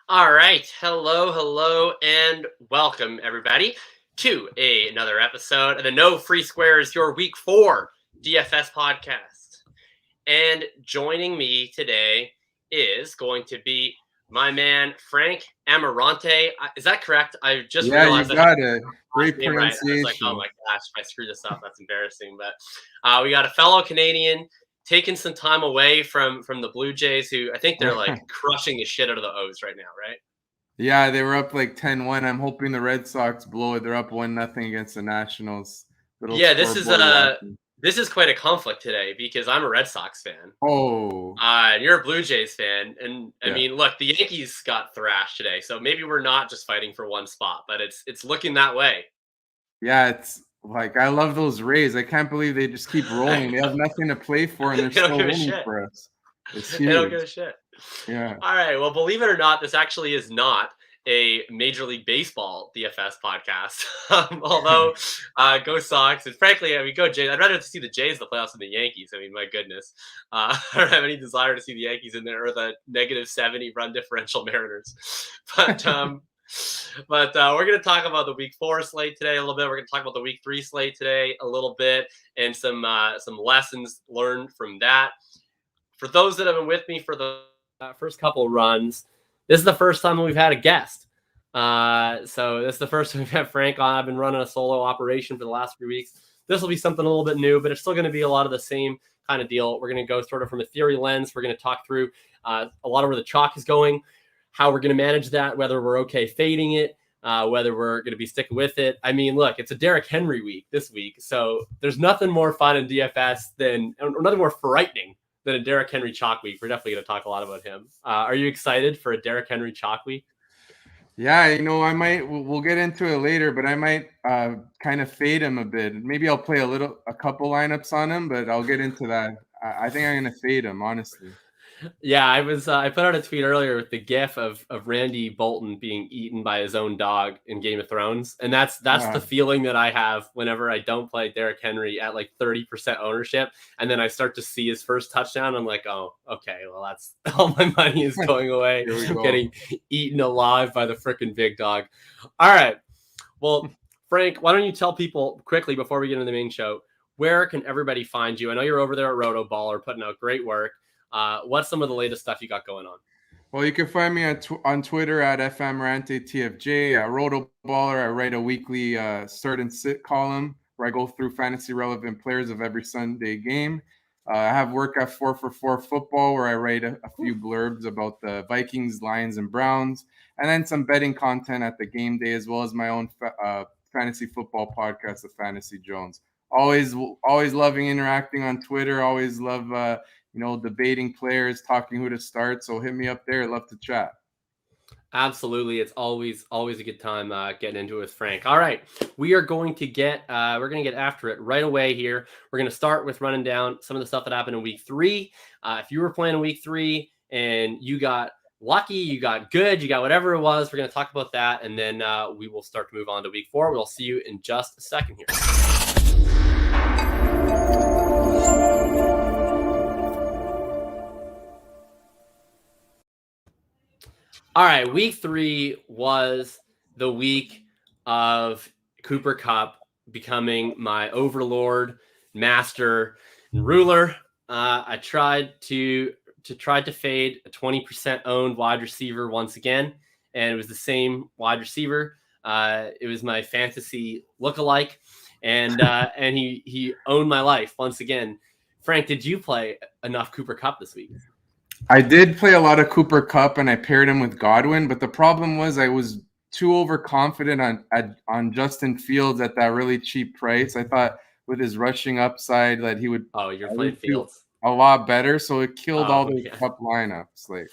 All right. Hello, and welcome everybody to another episode of the No Free Squares, your week 4 DFS podcast. And joining me today is going to be my man, Frank Ammirante. Is that correct? I just Yeah, you realized I had got it. the last Great name right. I was like, oh pronunciation. my gosh, if I screw this up, that's embarrassing. But we got a fellow Canadian taking some time away from the Blue Jays, who I think they're like crushing the shit out of the O's right now, right? Yeah, they were up like 10-1. I'm hoping the Red Sox blow it. They're up 1-0 against the Nationals. Little Yeah, this is scoreboard a watching. this is quite a conflict today because I'm a Red Sox fan. Oh, And you're a Blue Jays fan, and I yeah. mean, look, the Yankees got thrashed today, so maybe we're not just fighting for one spot, but it's looking that way. Yeah, it's like I love those Rays. I can't believe they just keep rolling. They have nothing to play for and they're They don't still give a winning shit. for us. It's They don't give huge. a shit. Yeah. All right. Well, believe it or not, this actually is not a Major League Baseball DFS podcast. Although, go Sox, and frankly, I mean, go Jays. I'd rather see the Jays in the playoffs than the Yankees. I mean, my goodness, I don't have any desire to see the Yankees in there or the -70 run differential Mariners. But we're going to talk about the Week 4 slate today a little bit. We're going to talk about the Week 3 slate today a little bit, and some lessons learned from that. For those that have been with me for the first couple runs, this is the first time we've had a guest. So this is the first time we've had Frank on. I've been running a solo operation for the last 3 weeks. This will be something a little bit new, but it's still going to be a lot of the same kind of deal. We're going to go sort of from a theory lens. We're going to talk through a lot of where the chalk is going, how we're going to manage that, whether we're okay fading it, whether we're going to be sticking with it. I mean, look, it's a Derrick Henry week this week, so there's nothing more fun in DFS or nothing more frightening than a Derrick Henry Chalk week. We're definitely going to talk a lot about him. Are you excited for a Derrick Henry Chalk week? Yeah, I might. We'll get into it later, but I might kind of fade him a bit. Maybe I'll play a couple lineups on him, but I'll get into that. I think I'm gonna fade him, honestly. Yeah, I put out a tweet earlier with the gif of Randy Bolton being eaten by his own dog in Game of Thrones, and that's the feeling that I have whenever I don't play Derrick Henry at like 30% ownership, and then I start to see his first touchdown. I'm like, oh, okay, well that's all my money is going away, getting eaten alive by the freaking big dog. All right, well, Frank, why don't you tell people quickly before we get into the main show, where can everybody find you? I know you're over there at RotoBaller putting out great work. What's some of the latest stuff you got going on? Well, you can find me on Twitter at Ammirante At RotoBaller, I write a weekly start and sit column where I go through fantasy relevant players of every Sunday game. I have work at 4for4 Football where I write a few blurbs about the Vikings, Lions, and Browns, and then some betting content at the game day, as well as my own fantasy football podcast, The Fantasy Jones. Always loving interacting on Twitter. Always love debating players, talking who to start. So hit me up there. I'd love to chat. Absolutely. It's always a good time getting into it with Frank. All right. We are going to get after it right away here. We're going to start with running down some of the stuff that happened in week 3. If you were playing in week 3 and you got lucky, you got good, you got whatever it was, we're going to talk about that. And then we will start to move on to week 4. We'll see you in just a second here. All right, week 3 was the week of Cooper Kupp becoming my overlord, master, and ruler. I tried to fade a 20% owned wide receiver once again, and it was the same wide receiver. It was my fantasy lookalike, and he owned my life once again. Frank, did you play enough Cooper Kupp this week? I did play a lot of Cooper Kupp, and I paired him with Godwin, but the problem was I was too overconfident on Justin Fields at that really cheap price. I thought with his rushing upside that he would you're playing Fields a lot better, so it killed all the Kupp lineups. Like,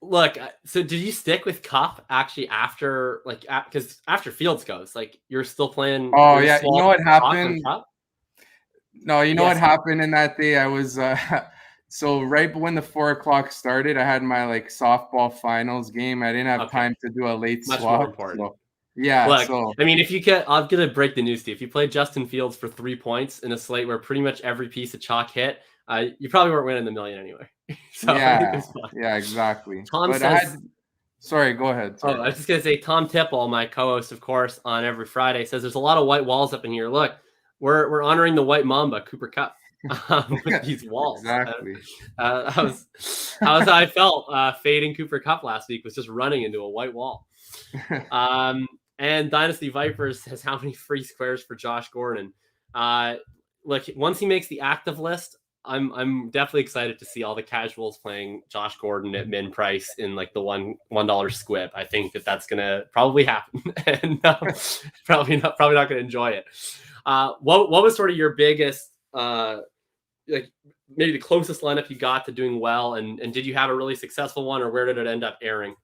look. So did you stick with Kupp actually after because after Fields goes, like you're still playing? Oh yeah, you know what happened? No, you know what happened in that day? I was so right when the 4 o'clock started, I had my softball finals game. I didn't have time to do a late swap. Much more important. So, yeah. Look, I mean, if you can, I'm gonna break the news to you. If you play Justin Fields for 3 points in a slate where pretty much every piece of chalk hit, You probably weren't winning the million anyway. So I think it was fun. Yeah, exactly. Tom But says, sorry, go ahead. Sorry. I was just going to say, Tom Tipple, my co-host, of course, on every Friday, says there's a lot of white walls up in here. Look, we're honoring the white mamba, Cooper Kupp, with these walls. Exactly. How I felt fading Cooper Kupp last week was just running into a white wall. And Dynasty Vipers has how many free squares for Josh Gordon? Look, once he makes the active list, I'm definitely excited to see all the casuals playing Josh Gordon at min price in like the $1 squib. I think that's gonna probably happen, and probably not gonna enjoy it. What was sort of your biggest like maybe the closest lineup you got to doing well, and did you have a really successful one, or where did it end up airing?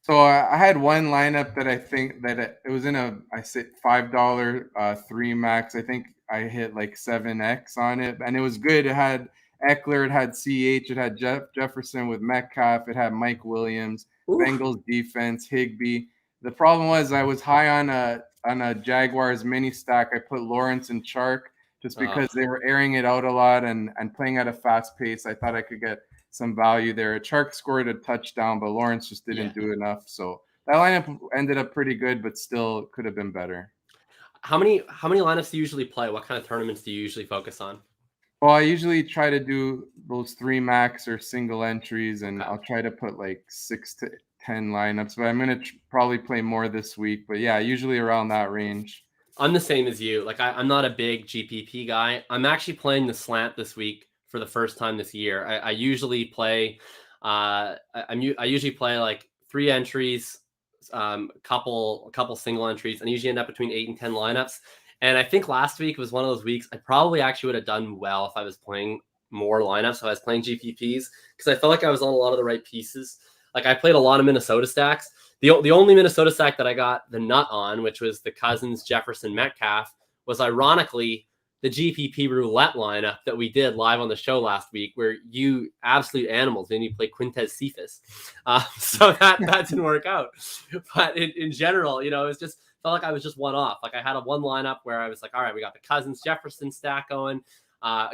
So I had one lineup that I think that it was in I said $5 3 max. I think I hit like 7x on it, and it was good. It had Eckler, it had CH, it had Jefferson with Metcalf, it had Mike Williams, Ooh. Bengals defense, Higbee. The problem was I was high on a Jaguars mini stack. I put Lawrence and Chark just because they were airing it out a lot and playing at a fast pace. I thought I could get some value there. Chark scored a touchdown, but Lawrence just didn't do enough. So that lineup ended up pretty good, but still could have been better. How many lineups do you usually play? What kind of tournaments do you usually focus on? Well, I usually try to do those 3 max or single entries, and I'll try to put like 6 to 10 lineups. But I'm gonna probably play more this week. But yeah, usually around that range. I'm the same as you. Like I'm not a big GPP guy. I'm actually playing the slant this week for the first time this year. I usually play. I usually play like 3 entries, a couple single entries, and usually end up between 8 and 10 lineups. And I think last week was one of those weeks I probably actually would have done well if I was playing more lineups. If I was playing GPPs, because I felt like I was on a lot of the right pieces. Like I played a lot of Minnesota stacks. The only Minnesota stack that I got the nut on, which was the Cousins, Jefferson, Metcalf, was ironically the GPP Roulette lineup that we did live on the show last week, where you absolute animals and you play Quintez Cephas. So that didn't work out. But in general, it was just felt like I was just one off. Like I had one lineup where I was like, all right, we got the Cousins, Jefferson stack going.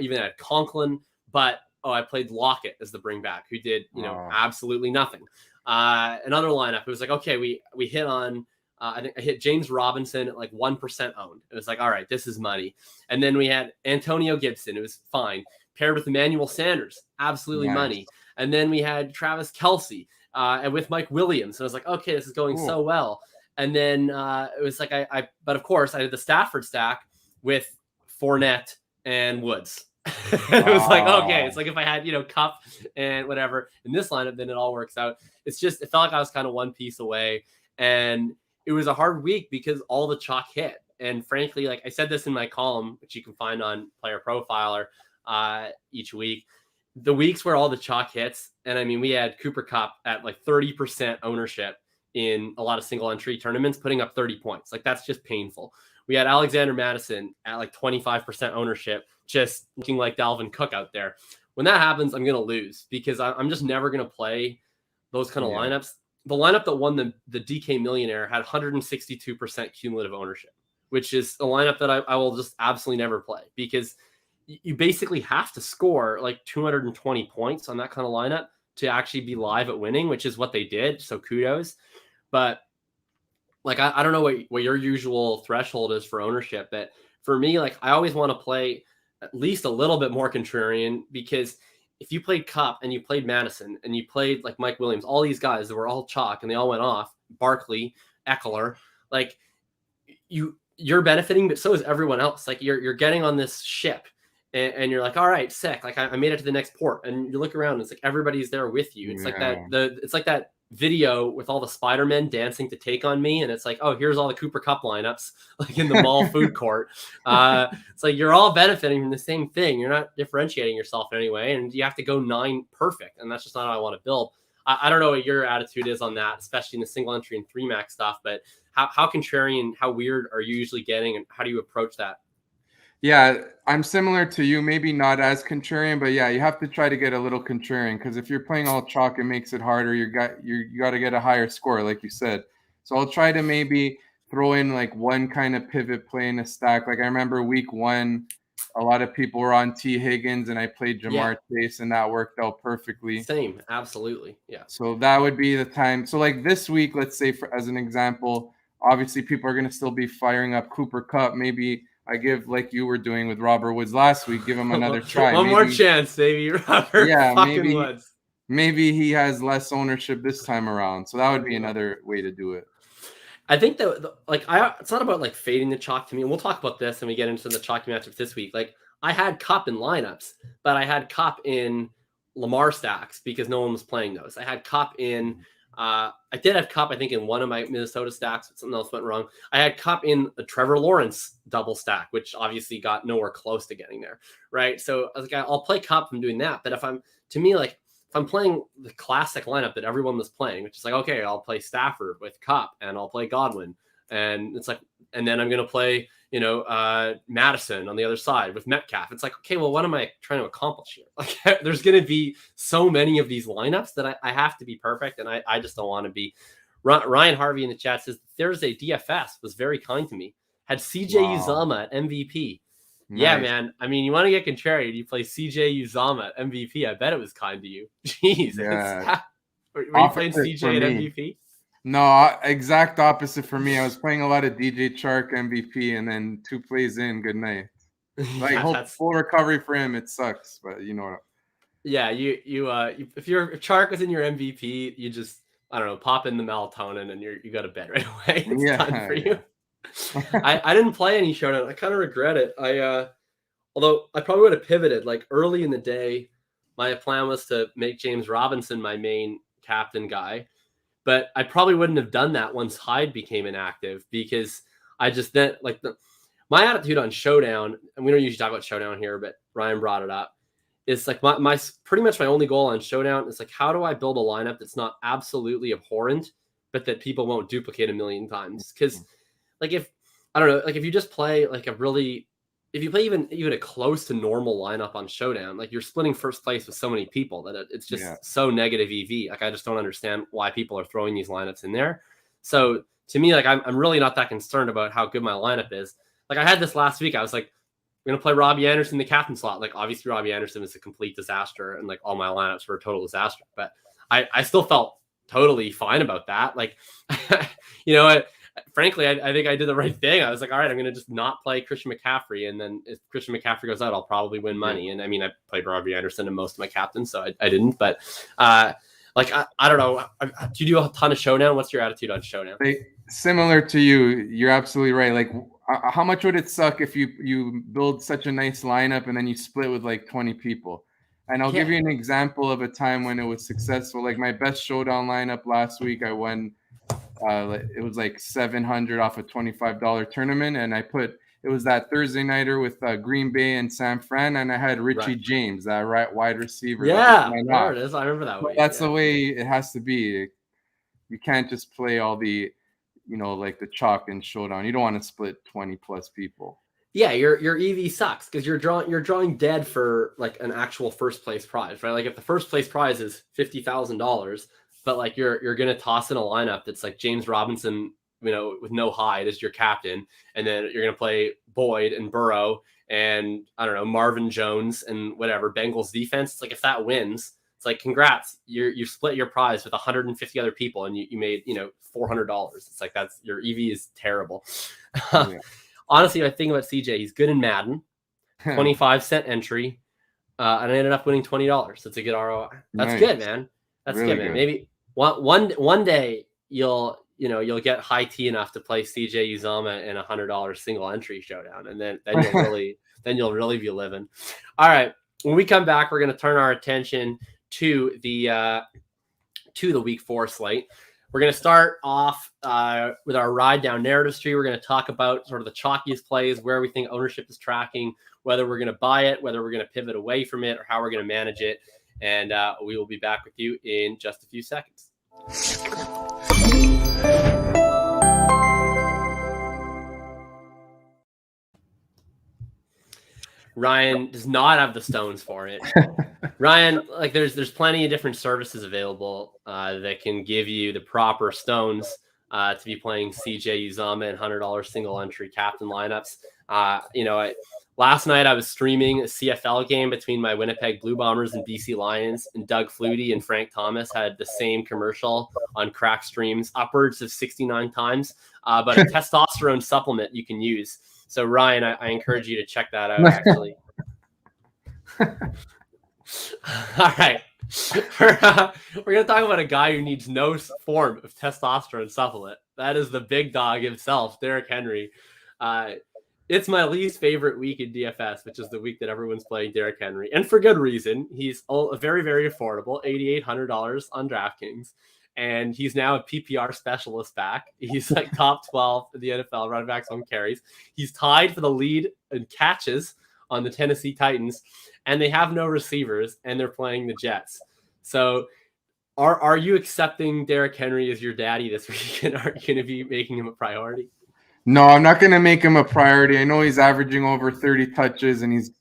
Even had Conklin, but I played Lockett as the bring back, who did absolutely nothing. Another lineup, it was like, okay, we hit on I think I hit James Robinson at like 1% owned. It was like, all right, this is money. And then we had Antonio Gibson. It was fine. Paired with Emmanuel Sanders, absolutely money. And then we had Travis Kelce and with Mike Williams. And I was like, okay, this is going so well. And then it was like but of course I did the Stafford stack with Fournette and Woods. It was like, okay, it's like if I had, Cup and whatever in this lineup, then it all works out. It felt like I was kind of one piece away. And it was a hard week because all the chalk hit. And frankly, like I said this in my column, which you can find on Player Profiler each week, the weeks where all the chalk hits, and I mean, we had Cooper Kupp at like 30% ownership in a lot of single entry tournaments, putting up 30 points. Like that's just painful. We had Alexander Madison at like 25% ownership, just looking like Dalvin Cook out there. When that happens, I'm going to lose because I'm just never going to play those kind of lineups. The lineup that won the DK Millionaire had 162% cumulative ownership, which is a lineup that I will just absolutely never play because you basically have to score like 220 points on that kind of lineup to actually be live at winning, which is what they did. So kudos. But like, I don't know what your usual threshold is for ownership, but for me, like I always want to play at least a little bit more contrarian because if you played Kupp and you played Madison and you played like Mike Williams, all these guys that were all chalk and they all went off, Barkley, Eckler, like you're benefiting, but so is everyone else. Like you're getting on this ship and you're like, all right, sick. Like I made it to the next port and you look around and it's like, everybody's there with you. It's like it's like that video with all the Spider-Men dancing to Take on Me. And it's like, oh, here's all the Cooper Kupp lineups, like in the mall food court. It's like, you're all benefiting from the same thing. You're not differentiating yourself in any way. And you have to go 9 perfect. And that's just not how I want to build. I don't know what your attitude is on that, especially in the single entry and 3 max stuff, but how contrarian, how weird are you usually getting and how do you approach that? Yeah, I'm similar to you, maybe not as contrarian, but yeah, you have to try to get a little contrarian because if you're playing all chalk, it makes it harder. You got to get a higher score, like you said. So I'll try to maybe throw in like one kind of pivot play in a stack. Like I remember week 1, a lot of people were on T. Higgins, and I played Yeah. Jamar Chase, and that worked out perfectly. Same, absolutely, yeah. So that would be the time. So like this week, let's say as an example, obviously people are going to still be firing up Cooper Kupp. Maybe I give, like you were doing with Robert Woods last week, give him another try. One more chance, baby, Robert fucking Woods. Maybe he has less ownership this time around. So that would be another way to do it. I think that it's not about like fading the chalk to me. And we'll talk about this when we get into the chalky matchups this week. Like I had Kupp in lineups, but I had Kupp in Lamar stacks because no one was playing those. I had Kupp in I did have Kupp, I think, in one of my Minnesota stacks, but something else went wrong. I had Kupp in a Trevor Lawrence double stack, which obviously got nowhere close to getting there. Right. So I was like, I'll play Kupp from doing that. But if I'm playing the classic lineup that everyone was playing, which is like, okay, I'll play Stafford with Kupp and I'll play Godwin. And it's like, and then I'm going to play, Madison on the other side with Metcalf. It's like, okay, well, what am I trying to accomplish here? Like, there's going to be so many of these lineups that I have to be perfect. And I just don't want to be. Ryan Harvey in the chat says Thursday DFS was very kind to me. Had CJ Uzomah at MVP. Nice. Yeah, man. I mean, you want to get contrarian, you play CJ Uzomah at MVP. I bet it was kind to you. Jeez. Yeah. Were you playing CJ at MVP? No, exact opposite for me. I was playing a lot of DJ Chark MVP, and then 2 plays in, good night. Like, hope full recovery for him. It sucks, but you know. Yeah, if Chark was in your MVP, you just, I don't know, pop in the melatonin and you got to bed right away. It's done for you. I didn't play any showdown. I kind of regret it. Although I probably would have pivoted like early in the day. My plan was to make James Robinson my main captain guy, but I probably wouldn't have done that once Hyde became inactive because I just then my attitude on showdown, and we don't usually talk about showdown here, but Ryan brought it up. It's like my pretty much my only goal on showdown is like, how do I build a lineup that's not absolutely abhorrent, but that people won't duplicate a million times? Because like if you just play like if you play even a close to normal lineup on showdown, like you're splitting first place with so many people that it's just so negative EV. Like I just don't understand why people are throwing these lineups in there. So to me, like I'm really not that concerned about how good my lineup is. Like I had this last week. I was like, we're gonna play Robbie Anderson in the captain slot. Like obviously Robbie Anderson is a complete disaster, and like all my lineups were a total disaster. But I still felt totally fine about that. Like frankly, I think I did the right thing. I was like, all right, I'm going to just not play Christian McCaffrey. And then if Christian McCaffrey goes out, I'll probably win money. And I mean, I played Robbie Anderson in most of my captains, so I didn't. But I don't know. Do you do a ton of showdown? What's your attitude on showdown? Similar to you. You're absolutely right. Like, how much would it suck if you build such a nice lineup and then you split with like 20 people? And I'll give you an example of a time when it was successful. Like my best showdown lineup last week, I won. It was like $700 off a $25 tournament, and it was that Thursday nighter with Green Bay and San Fran, and I had Richie James, that wide receiver. Yeah, there it is. I remember that. That's the way it has to be. You can't just play all the, like the chalk and showdown. You don't want to split 20 plus people. Yeah, your EV sucks because you're drawing dead for like an actual first place prize, right? Like if the first place prize is $50,000. But like you're gonna toss in a lineup that's like James Robinson, with no Hyde as your captain, and then you're gonna play Boyd and Burrow and I don't know, Marvin Jones and whatever Bengals defense. It's like if that wins, it's like congrats, you split your prize with 150 other people and you made $400. It's like that's your EV is terrible. Yeah. Honestly, I think about CJ, he's good in Madden, 25-cent entry, and I ended up winning $20. That's a good ROI. That's good, man. That's really good, man. Maybe one day you'll get high T enough to play CJ Uzomah in $100 single entry showdown, and then you'll really be living. All right, when we come back, we're going to turn our attention to the week 4 slate. We're going to start off with our ride down narrative street. We're going to talk about sort of the chalkiest plays, where we think ownership is tracking, whether we're going to buy it, whether we're going to pivot away from it, or how we're going to manage it. And we will be back with you in just a few seconds. Ryan does not have the stones for it. Ryan, like there's plenty of different services available that can give you the proper stones to be playing CJ Uzomah and $100 single entry captain lineups. Last night I was streaming a CFL game between my Winnipeg Blue Bombers and BC Lions, and Doug Flutie and Frank Thomas had the same commercial on crack streams upwards of 69 times, but a testosterone supplement you can use. So Ryan, I encourage you to check that out, actually. All right. We're going to talk about a guy who needs no form of testosterone supplement. That is the big dog himself, Derrick Henry. It's my least favorite week in DFS, which is the week that everyone's playing Derrick Henry. And for good reason. He's very, very affordable, $8,800 on DraftKings. And he's now a PPR specialist back. He's like top 12 in the NFL, running backs on carries. He's tied for the lead in catches on the Tennessee Titans. And they have no receivers, and they're playing the Jets. So are you accepting Derrick Henry as your daddy this week? And are you going to be making him a priority? No, I'm not going to make him a priority. I know he's averaging over 30 touches and he's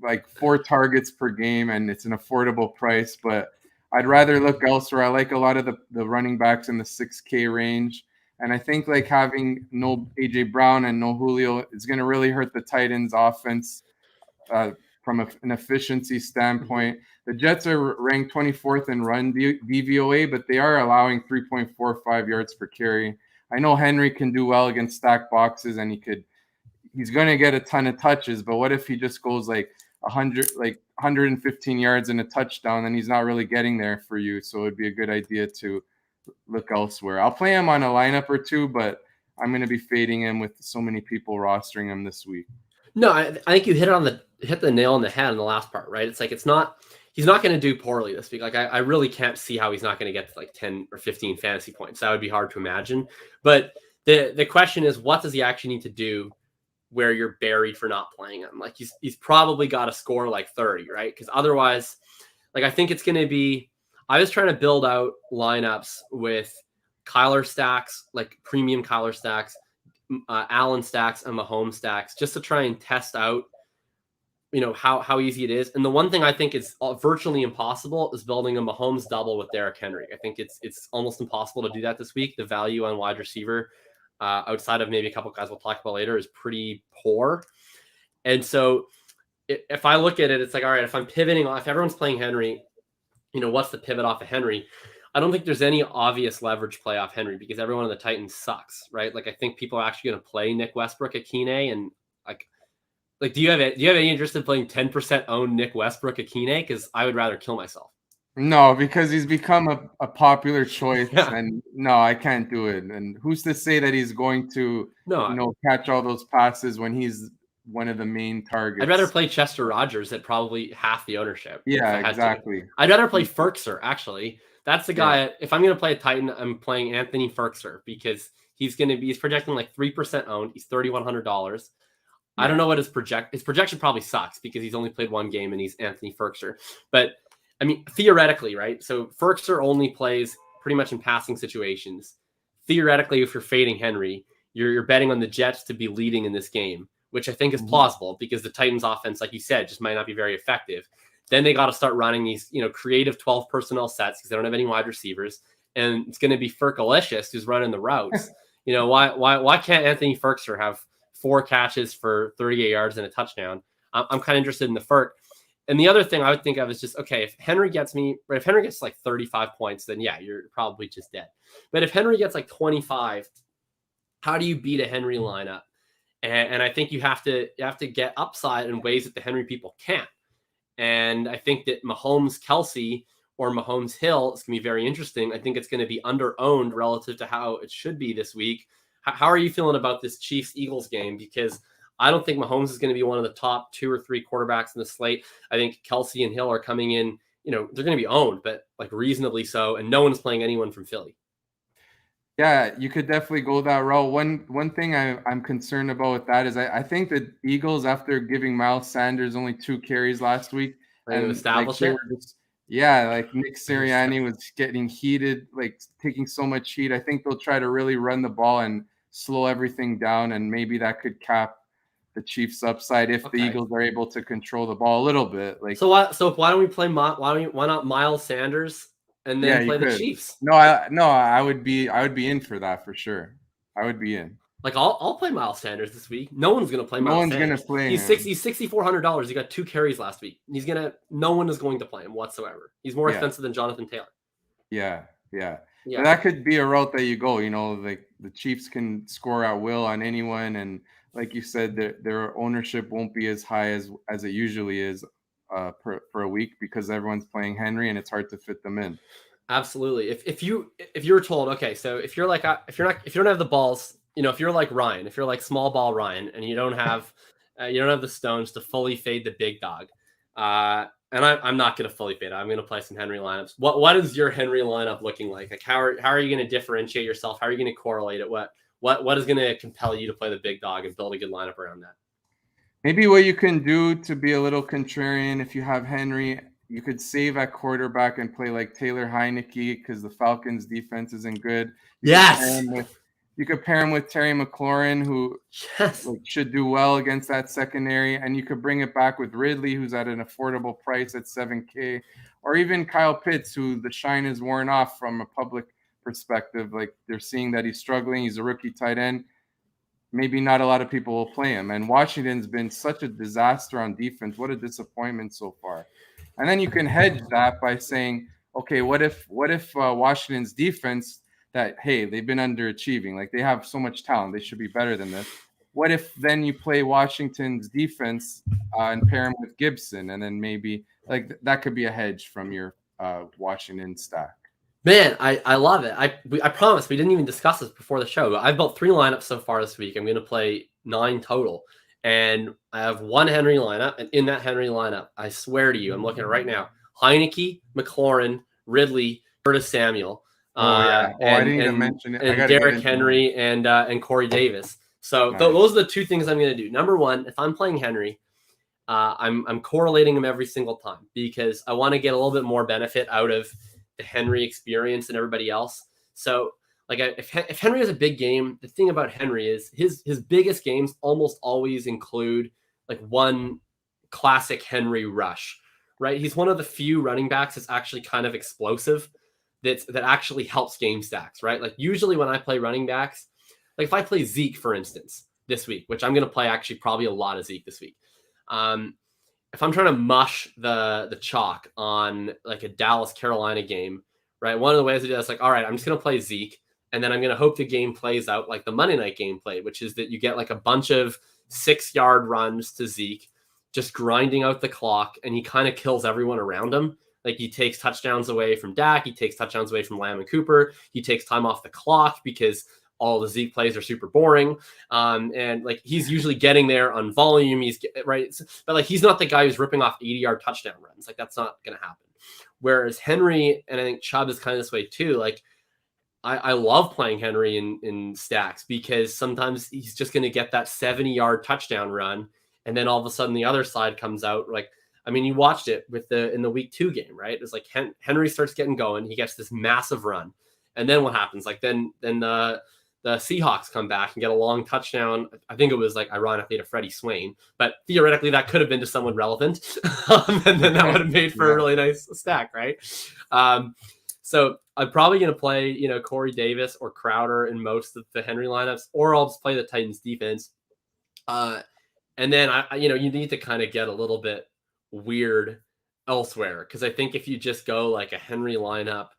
like 4 targets per game, and it's an affordable price, but I'd rather look elsewhere. I like a lot of the running backs in the 6K range. And I think like having no AJ Brown and no Julio is going to really hurt the Titans offense from an efficiency standpoint. The Jets are ranked 24th in run DVOA, but they are allowing 3.45 yards per carry. I know Henry can do well against stacked boxes, and he's going to get a ton of touches, but what if he just goes like 115 yards and a touchdown, then he's not really getting there for you. So it'd be a good idea to look elsewhere. I'll play him on a lineup or two, but I'm going to be fading him with so many people rostering him this week. No, I think you hit the nail on the head in the last part, right? It's like he's not going to do poorly this week. Like I really can't see how he's not going to get to like 10 or 15 fantasy points. That would be hard to imagine. But the question is, what does he actually need to do where you're buried for not playing him? Like he's probably got to score like 30, right? Because otherwise, like I think it's going to be. I was trying to build out lineups with Kyler stacks, like premium Kyler stacks, Allen stacks, and Mahomes stacks, just to try and test out, how easy it is. And the one thing I think is virtually impossible is building a Mahomes double with Derrick Henry. I think it's almost impossible to do that this week. The value on wide receiver, outside of maybe a couple guys we'll talk about later, is pretty poor. And so if I look at it, it's like, all right, if I'm pivoting off, if everyone's playing Henry, what's the pivot off of Henry? I don't think there's any obvious leverage play off Henry because everyone on the Titans sucks, right? Like I think people are actually going to play Nick Westbrook at Keeney, and like do you have any interest in playing 10% owned Nick Westbrook at Keeney? Because I would rather kill myself. No, because he's become a popular choice, Yeah. and no, I can't do it. And who's to say that he's going to catch all those passes when he's one of the main targets? I'd rather play Chester Rogers at probably half the ownership. Yeah, exactly. I'd rather play Ferkser, actually. That's the guy. Yeah. If I'm going to play a Titan, I'm playing Anthony Ferkser because he's projecting like 3% owned. He's $3,100. Yeah. I don't know what his projection probably sucks because he's only played one game and he's Anthony Ferkser. But I mean, theoretically, right? So Ferkser only plays pretty much in passing situations. Theoretically, if you're fading Henry, you're betting on the Jets to be leading in this game, which I think is plausible because the Titans offense, like you said, just might not be very effective. Then they got to start running these, creative 12 personnel sets because they don't have any wide receivers. And it's going to be Ferkalicious who's running the routes. Why can't Anthony Ferkser have 4 catches for 38 yards and a touchdown? I'm kind of interested in the Ferk. And the other thing I would think of is just, okay, if Henry gets like 35 points, then yeah, you're probably just dead. But if Henry gets like 25, how do you beat a Henry lineup? And I think you have to get upside in ways that the Henry people can't. And I think that Mahomes Kelsey or Mahomes Hill is going to be very interesting. I think it's going to be under-owned relative to how it should be this week. How are you feeling about this Chiefs-Eagles game? Because I don't think Mahomes is going to be one of the top 2 or 3 quarterbacks in the slate. I think Kelsey and Hill are coming in, they're going to be owned, but like reasonably so. And no one's playing anyone from Philly. Yeah, you could definitely go that route. One thing I'm concerned about with that is I think the Eagles, after giving Miles Sanders only 2 carries last week, and establish it. Like Nick Sirianni was getting heated, like taking so much heat. I think they'll try to really run the ball and slow everything down, and maybe that could cap the Chiefs' upside if the Eagles are able to control the ball a little bit. Like so why don't we play? Why not Miles Sanders? And then play the Chiefs. I would be in for that for sure. I would be in. Like I'll play Miles Sanders this week. No one's gonna play No Miles one's Sanders. gonna play He's him. $6,400. He got 2 carries last week. No one is going to play him whatsoever. He's more Yeah. expensive than Jonathan Taylor. Yeah. Yeah. But that could be a route that you go. Like the Chiefs can score at will on anyone, and like you said, their ownership won't be as high as it usually is per a week because everyone's playing Henry, and it's hard to fit them in. Absolutely. If you were told, okay, so if you don't have the balls, if you're like Ryan, if you're like small ball Ryan, and you don't have the stones to fully fade the big dog, and I'm not going to fully fade. I'm going to play some Henry lineups. What is your Henry lineup looking like? Like how are you going to differentiate yourself? How are you going to correlate it? What is going to compel you to play the big dog and build a good lineup around that? Maybe what you can do to be a little contrarian, if you have Henry, you could save at quarterback and play like Taylor Heineke because the Falcons' defense isn't good. You could pair him with Terry McLaurin, who should do well against that secondary, and you could bring it back with Ridley, who's at an affordable price at $7K, or even Kyle Pitts, who the shine is worn off from a public perspective. Like they're seeing that he's struggling. He's a rookie tight end. Maybe not a lot of people will play him. And Washington's been such a disaster on defense. What a disappointment so far. And then you can hedge that by saying, okay, what if Washington's defense they've been underachieving, like they have so much talent, they should be better than this. What if then you play Washington's defense and pair him with Gibson, and then maybe like that could be a hedge from your Washington stack. Man, I love it. I promise we didn't even discuss this before the show, but I've built 3 lineups so far this week. I'm going to play 9 total. And I have 1 Henry lineup. And in that Henry lineup, I swear to you, I'm looking at it right now, Heineke, McLaurin, Ridley, Curtis Samuel. I didn't even mention it. And Derrick Henry and Corey Davis. So those are the 2 things I'm going to do. Number 1, if I'm playing Henry, I'm correlating him every single time because I want to get a little bit more benefit out of the Henry experience and everybody else. So like if Henry has a big game, the thing about Henry is his biggest games almost always include like one classic Henry rush, right? He's one of the few running backs that's actually kind of explosive that actually helps game stacks, right? Like usually when I play running backs, like if I play Zeke, for instance, this week, which I'm going to play actually probably a lot of Zeke this week. If I'm trying to mush the chalk on like a Dallas Carolina game, right? One of the ways to do that is like, all right, I'm just going to play Zeke. And then I'm going to hope the game plays out like the Monday night game played, which is that you get like a bunch of 6-yard runs to Zeke, just grinding out the clock. And he kind of kills everyone around him. Like he takes touchdowns away from Dak. He takes touchdowns away from Lamb and Cooper. He takes time off the clock because all the Zeke plays are super boring. And like he's usually getting there on volume. He's right. But like he's not the guy who's ripping off 80-yard touchdown runs. Like that's not going to happen. Whereas Henry, and I think Chubb is kind of this way too. Like I love playing Henry in stacks because sometimes he's just going to get that 70-yard touchdown run. And then all of a sudden the other side comes out. Like, I mean, you watched it in the week 2 game, right? It's like Henry starts getting going. He gets this massive run. And then what happens? Like then the Seahawks come back and get a long touchdown. I think it was like ironically to Freddie Swain, but theoretically that could have been to someone relevant. And then that would have made for a really nice stack, right? So I'm probably going to play, Corey Davis or Crowder in most of the Henry lineups, or I'll just play the Titans defense. And then you need to kind of get a little bit weird elsewhere. Cause I think if you just go like a Henry lineup,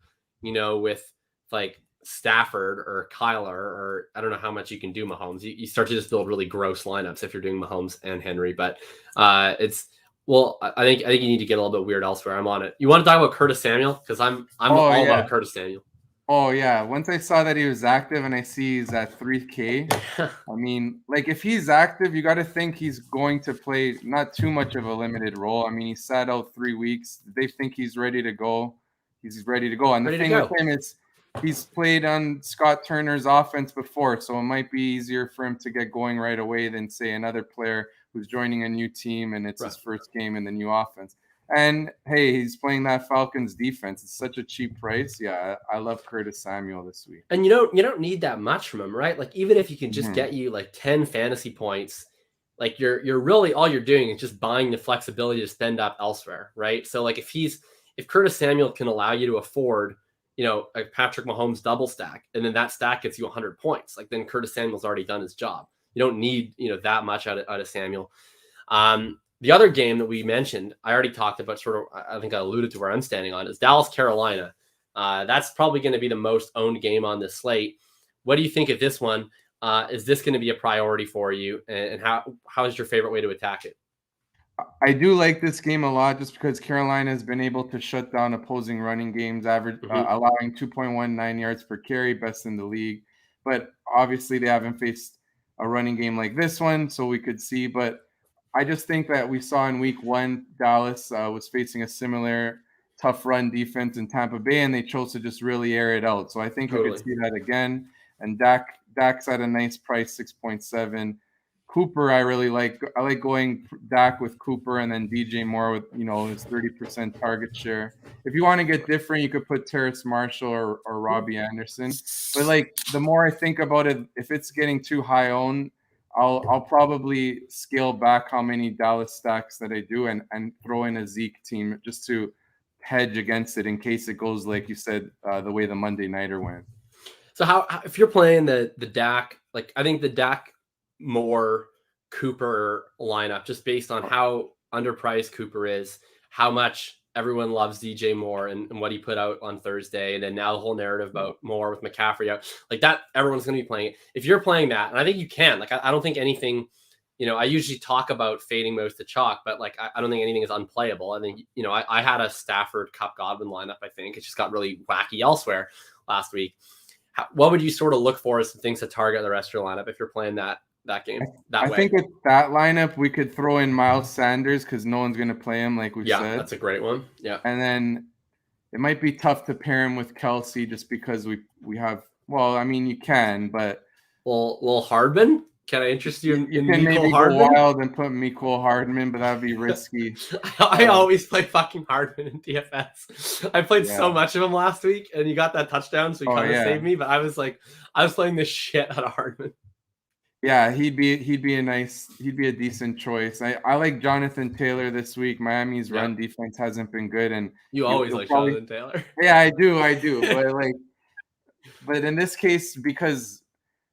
with like Stafford or Kyler, or I don't know how much you can do Mahomes. You start to just build really gross lineups if you're doing Mahomes and Henry, but I think you need to get a little bit weird elsewhere. I'm on it. You want to talk about Curtis Samuel? Because I'm all about Curtis Samuel. Oh yeah. Once I saw that he was active and I see he's at 3K, I mean, like if he's active, you got to think he's going to play not too much of a limited role. I mean, he sat out 3 weeks. They think he's ready to go. He's ready to go. And the thing with him is he's played on Scott Turner's offense before, so it might be easier for him to get going right away than, say, another player who's joining a new team and it's his first game in the new offense. And, hey, he's playing that Falcons defense. It's such a cheap price. Yeah, I love Curtis Samuel this week. And you don't need that much from him, right? Like, even if you can just get you, like, 10 fantasy points, like, you're really all you're doing is just buying the flexibility to spend up elsewhere, right? So, like, if Curtis Samuel can allow you to afford a Patrick Mahomes double stack, and then that stack gets you 100 points. Like then Curtis Samuel's already done his job. You don't need, that much out of Samuel. The other game that we mentioned, I already talked about, sort of, I think I alluded to where I'm standing on, is Dallas, Carolina. That's probably going to be the most owned game on this slate. What do you think of this one? Is this going to be a priority for you? And how is your favorite way to attack it? I do like this game a lot just because Carolina has been able to shut down opposing running games, allowing 2.19 yards per carry, best in the league. But obviously they haven't faced a running game like this one, so we could see. But I just think that we saw in week 1, Dallas was facing a similar tough run defense in Tampa Bay, and they chose to just really air it out. So I think we could see that again. And Dak's at a nice price, 6.7. Cooper, I really like. I like going Dak with Cooper and then DJ Moore with, his 30% target share. If you want to get different, you could put Terrace Marshall or Robbie Anderson. But like the more I think about it, if it's getting too high owned, I'll probably scale back how many Dallas stacks that I do and throw in a Zeke team just to hedge against it in case it goes, like you said, the way the Monday Nighter went. So how if you're playing the Dak, like I think the Dak Moore Cooper lineup, just based on how underpriced Cooper is, how much everyone loves DJ Moore and what he put out on Thursday, and then now the whole narrative about Moore with McCaffrey out, like that, everyone's going to be playing it. If you're playing that, and I think you can, like I don't think anything, I usually talk about fading most to chalk, but like I don't think anything is unplayable. I think, I had a Stafford Cup Godwin lineup. I think it just got really wacky elsewhere last week. What would you sort of look for as some things to target the rest of your lineup if you're playing that game that way? I think with that lineup, we could throw in Miles Sanders because no one's going to play him, like we said. Yeah, that's a great one. Yeah. And then it might be tough to pair him with Kelsey just because we have, well, I mean, you can, but. Well, Hardman? Can I interest you in you can Mecole maybe Hardman? go wild and put Mecole Hardman, but that would be risky. I always play fucking Hardman in DFS. I played so much of him last week, and you got that touchdown, so he kind of saved me. But I was playing the shit out of Hardman. Yeah, he'd be a decent choice. I like Jonathan Taylor this week. Miami's run defense hasn't been good, and you always like Jonathan Taylor. Yeah, I do, but in this case, because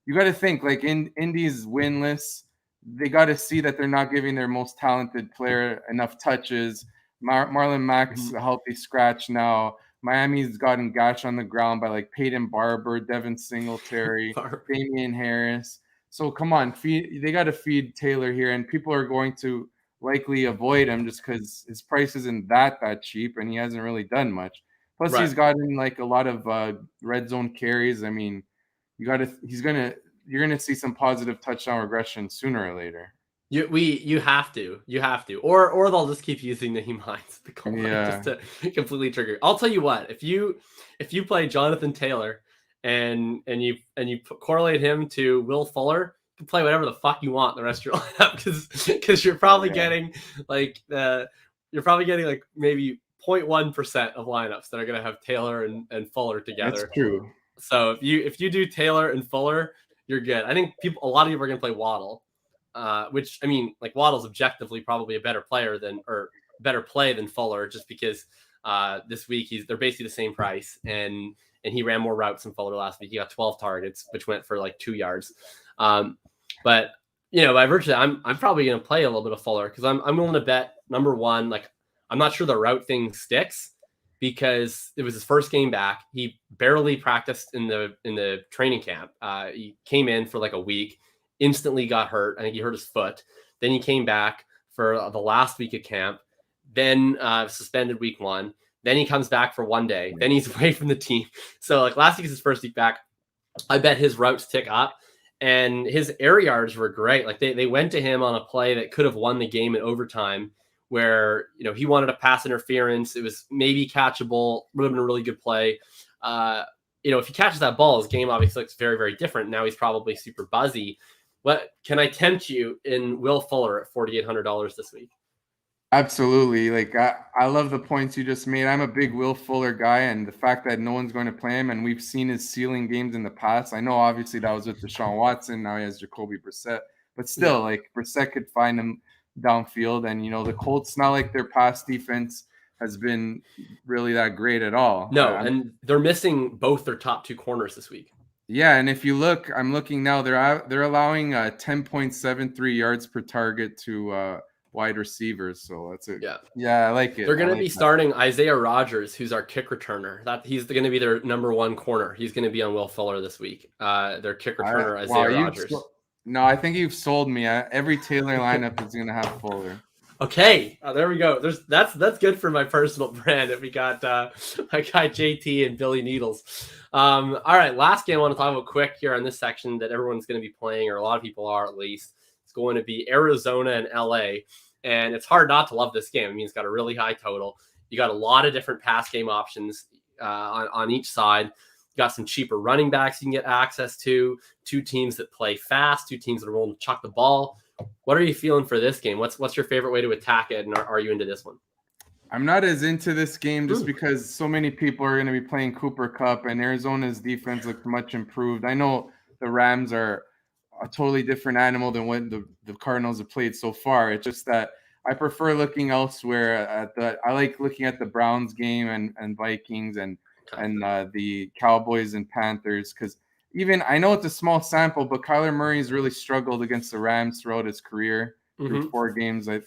you got to think, like, Indy's winless, they got to see that they're not giving their most talented player enough touches. Marlon Mack's a healthy scratch now. Miami's gotten gashed on the ground by like Peyton Barber, Devin Singletary, Damian Harris. So come on, they got to feed Taylor here, and people are going to likely avoid him just because his price isn't that cheap, and he hasn't really done much. Plus, he's gotten like a lot of red zone carries. I mean, you're gonna see some positive touchdown regression sooner or later. You have to, or they'll just keep using Naheem Hines just to completely trigger. I'll tell you what, if you play Jonathan Taylor and you correlate him to Will Fuller, you can play whatever the fuck you want the rest of your lineup because you're probably getting like maybe 0.1% of lineups that are going to have Taylor and Fuller together. That's true. So if you do Taylor and Fuller, you're good. I think a lot of people are going to play Waddle, which, I mean, like Waddle's objectively probably a better play than Fuller, just because this week they're basically the same price, and he ran more routes than Fuller last week. He got 12 targets, which went for like 2 yards. But by virtue of that, I'm probably going to play a little bit of Fuller because I'm willing to bet, number one, like I'm not sure the route thing sticks, because it was his first game back. He barely practiced in the training camp. He came in for like a week, instantly got hurt. I think he hurt his foot. Then he came back for the last week of camp, then suspended week 1. Then he comes back for 1 day. Then he's away from the team. So like last week is his first week back. I bet his routes tick up, and his air yards were great. Like they went to him on a play that could have won the game in overtime, where he wanted a pass interference. It was maybe catchable, would have been a really good play. If he catches that ball, his game obviously looks very, very different. Now he's probably super buzzy. What can I tempt you in Will Fuller at $4,800 this week? Absolutely. Like I love the points you just made. I'm a big Will Fuller guy, and the fact that no one's going to play him, and we've seen his ceiling games in the past. I know obviously that was with Deshaun Watson. Now he has Jacoby Brissett, but still, like Brissett could find him downfield, and the Colts, not like their pass defense has been really that great at all. No, and they're missing both their top 2 corners this week. Yeah, and if you look, I'm looking now. They're allowing 10.73 yards per target to wide receivers. So that's it. Yeah, I like it. They're going to be starting Isaiah Rodgers, who's our kick returner. He's going to be their number 1 corner. He's going to be on Will Fuller this week. Their kick returner, Isaiah Rodgers. No, I think you've sold me. Every Taylor lineup is going to have Fuller. Okay, there we go. That's good for my personal brand. If we got my guy JT and Billy Needles. All right, last game I want to talk about quick here on this section that everyone's going to be playing, or a lot of people are at least. It's going to be Arizona and LA, and it's hard not to love this game. I mean, it's got a really high total. You got a lot of different pass game options on each side. You got some cheaper running backs you can get access to. 2 teams that play fast. 2 teams that are willing to chuck the ball. What are you feeling for this game? What's your favorite way to attack it, and are you into this one? I'm not as into this game just because so many people are going to be playing Cooper Kupp, and Arizona's defense looks much improved. I know the Rams are a totally different animal than what the Cardinals have played so far. It's just that I prefer looking elsewhere. I like looking at the Browns game and Vikings and the Cowboys and Panthers, because even I know it's a small sample, but Kyler Murray's really struggled against the Rams throughout his career. Through 4 games, I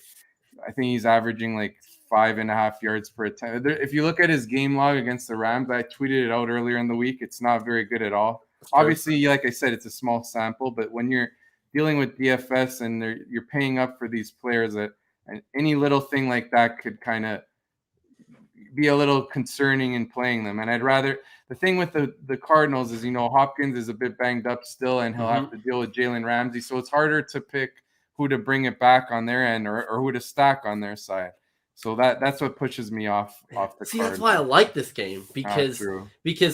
think he's averaging like 5.5 yards per attempt. If you look at his game log against the Rams, I tweeted it out earlier in the week. It's not very good at all. Obviously, like I said, it's a small sample, but when you're dealing with DFS and you're paying up for these players, and any little thing like that could kind of be a little concerning in playing them. And I'd rather – the thing with the Cardinals is, Hopkins is a bit banged up still, and he'll have to deal with Jalen Ramsey. So it's harder to pick who to bring it back on their end or who to stack on their side. So that's what pushes me off the Cardinals. That's why I like this game, because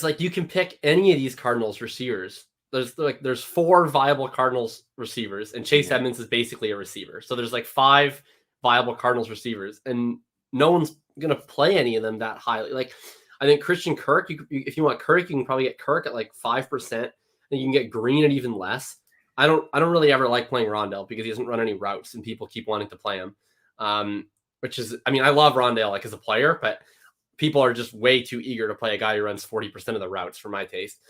like you can pick any of these Cardinals receivers. There's 4 viable Cardinals receivers, and Chase Edmonds is basically a receiver. So there's like 5 viable Cardinals receivers, and no one's gonna play any of them that highly. Like, I think Christian Kirk, if you want Kirk, you can probably get Kirk at like 5%, and you can get Green at even less. I don't really ever like playing Rondale because he doesn't run any routes, and people keep wanting to play him. Which is, I mean, I love Rondale like as a player, but people are just way too eager to play a guy who runs 40% of the routes for my taste.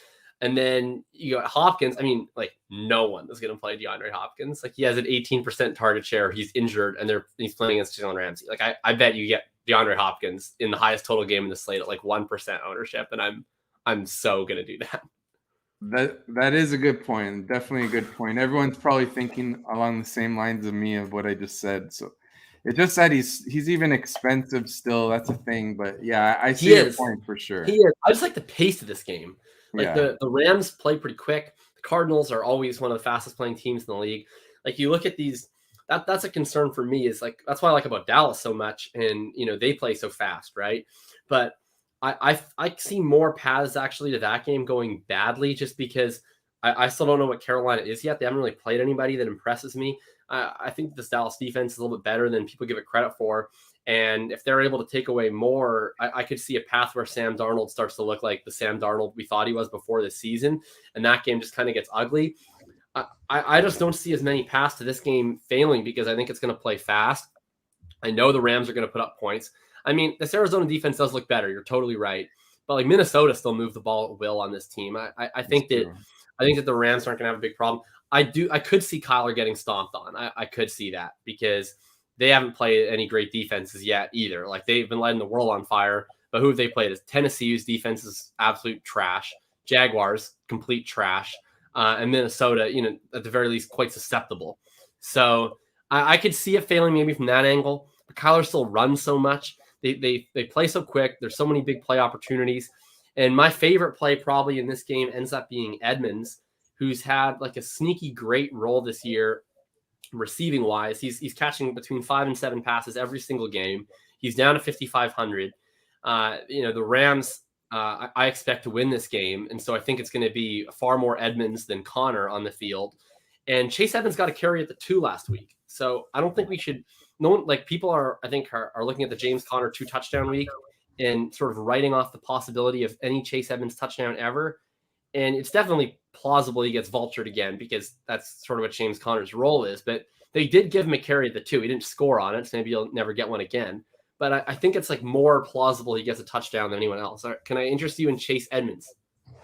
And then you got Hopkins. I mean, like, no one is going to play DeAndre Hopkins. Like, he has an 18% target share. He's injured, and he's playing against Jalen Ramsey. Like, I bet you get DeAndre Hopkins in the highest total game in the slate at like 1% ownership, and I'm so going to do that. That is a good point. Definitely a good point. Everyone's probably thinking along the same lines of me of what I just said. So it's just that he's even expensive still. That's a thing. But yeah, I see your point for sure. He is. I just like the pace of this game. Like the Rams play pretty quick. The Cardinals are always one of the fastest playing teams in the league. Like, you look at these, that's a concern for me, is like, that's what I like about Dallas so much. And, they play so fast, right? But I see more paths actually to that game going badly, just because I still don't know what Carolina is yet. They haven't really played anybody that impresses me. I think this Dallas defense is a little bit better than people give it credit for. And if they're able to take away more, I could see a path where Sam Darnold starts to look like the Sam Darnold we thought he was before this season. And that game just kind of gets ugly. I just don't see as many paths to this game failing, because I think it's going to play fast. I know the Rams are going to put up points. I mean, this Arizona defense does look better. You're totally right. But like, Minnesota still moved the ball at will on this team. I think that the Rams aren't going to have a big problem. I could see Kyler getting stomped on. I could see that, because they haven't played any great defenses yet either. Like, they've been lighting the world on fire, but who have they played? Tennessee, whose defense is absolute trash. Jaguars, complete trash. And Minnesota, at the very least, quite susceptible. So I could see it failing maybe from that angle. But Kyler still runs so much. They play so quick. There's so many big play opportunities. And my favorite play probably in this game ends up being Edmonds, who's had like a sneaky great role this year receiving wise. He's catching between 5 and 7 passes every single game. He's down to 5,500. The Rams, I expect to win this game. And so I think it's going to be far more Edmonds than Connor on the field. And Chase Edmonds got a carry at the 2 last week. So I don't think we should, people are looking at the James Conner 2 touchdown week and sort of writing off the possibility of any Chase Edmonds touchdown ever. And it's definitely plausible he gets vultured again, because that's sort of what James Conner's role is. But they did give him a carry at the 2. He didn't score on it, so maybe he'll never get one again. but I think it's like more plausible he gets a touchdown than anyone else. Can I interest you in Chase Edmonds?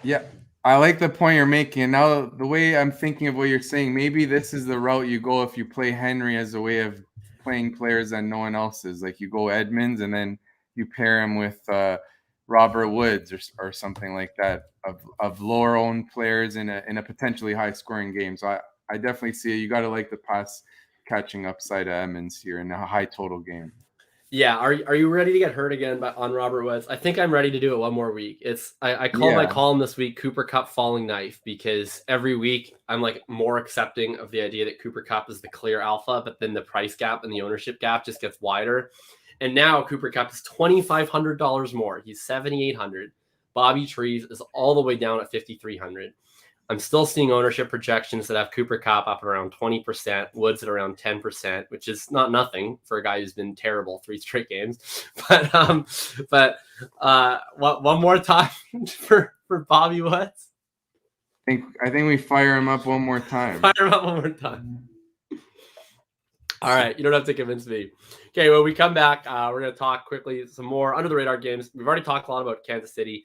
Yeah, I like the point you're making. Now, the way I'm thinking of what you're saying, maybe this is the route you go if you play Henry as a way of playing players that no one else is. Like you go Edmonds and then you pair him with Robert Woods or something like that of lower owned players in a potentially high scoring game. So I definitely see it. You got to like the pass catching upside of Edmonds here in a high total game. Yeah, are you ready to get hurt again on Robert Woods? I think I'm ready to do it one more week. I call my column this week Cooper Kupp falling knife, because every week I'm like more accepting of the idea that Cooper Kupp is the clear alpha, but then the price gap and the ownership gap just gets wider. And now Cooper Kupp is $2,500 more. He's $7,800. Bobby Trees is all the way down at $5,300. I'm still seeing ownership projections that have Cooper Kupp up around 20%, Woods at around 10%, which is not nothing for a guy who's been terrible 3 straight games. But one more time for Bobby Woods. I think we fire him up one more time. Fire him up one more time. All right, you don't have to convince me. Okay, when we come back, we're going to talk quickly some more under the radar games. We've already talked a lot about Kansas City.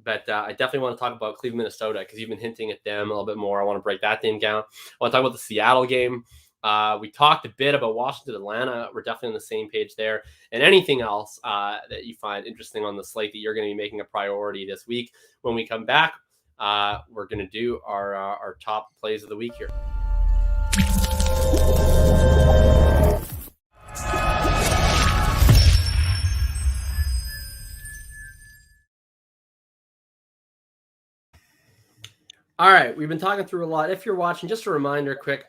But I definitely want to talk about Cleveland, Minnesota, because you've been hinting at them a little bit more. I want to break that thing down. I want to talk about the Seattle game. We talked a bit about Washington, Atlanta. We're definitely on the same page there. And anything else that you find interesting on the slate that you're going to be making a priority this week. When we come back, we're going to do our top plays of the week here. All right, we've been talking through a lot. If you're watching, just a reminder quick,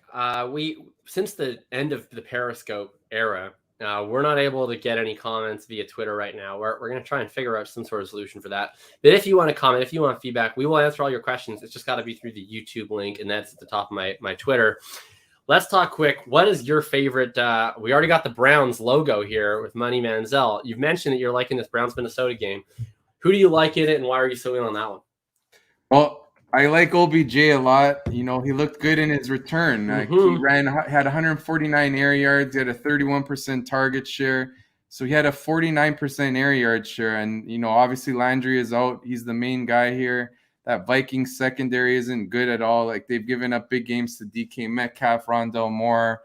since the end of the Periscope era, we're not able to get any comments via Twitter right now. We're going to try and figure out some sort of solution for that. But if you want to comment, if you want feedback, we will answer all your questions. It's just got to be through the YouTube link, and that's at the top of my Twitter. Let's talk quick. What is your favorite? We already got the Browns logo here with Money Manziel. You've mentioned that you're liking this Browns-Minnesota game. Who do you like in it, and why are you so in on that one? Well, I like OBJ a lot. You know, he looked good in his return. He had 149 air yards. He had a 31% target share. So he had a 49% air yard share. And, you know, obviously Landry is out. He's the main guy here. That Vikings secondary isn't good at all. Like, they've given up big games to DK Metcalf, Rondell Moore.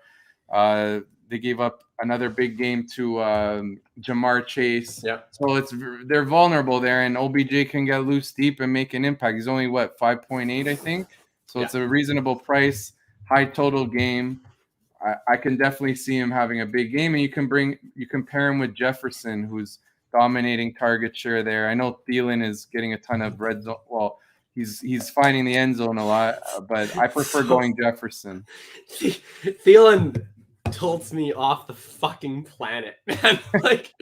They gave up another big game to Jamar Chase. Yeah. So they're vulnerable there, and OBJ can get loose deep and make an impact. He's only 5.8, I think. So It's a reasonable price, high total game. I can definitely see him having a big game, and you can pair him with Jefferson, who's dominating target share there. I know Thielen is getting a ton of red zone. Well, he's finding the end zone a lot, but I prefer going Jefferson. Thielen tilts me off the fucking planet, man. Like,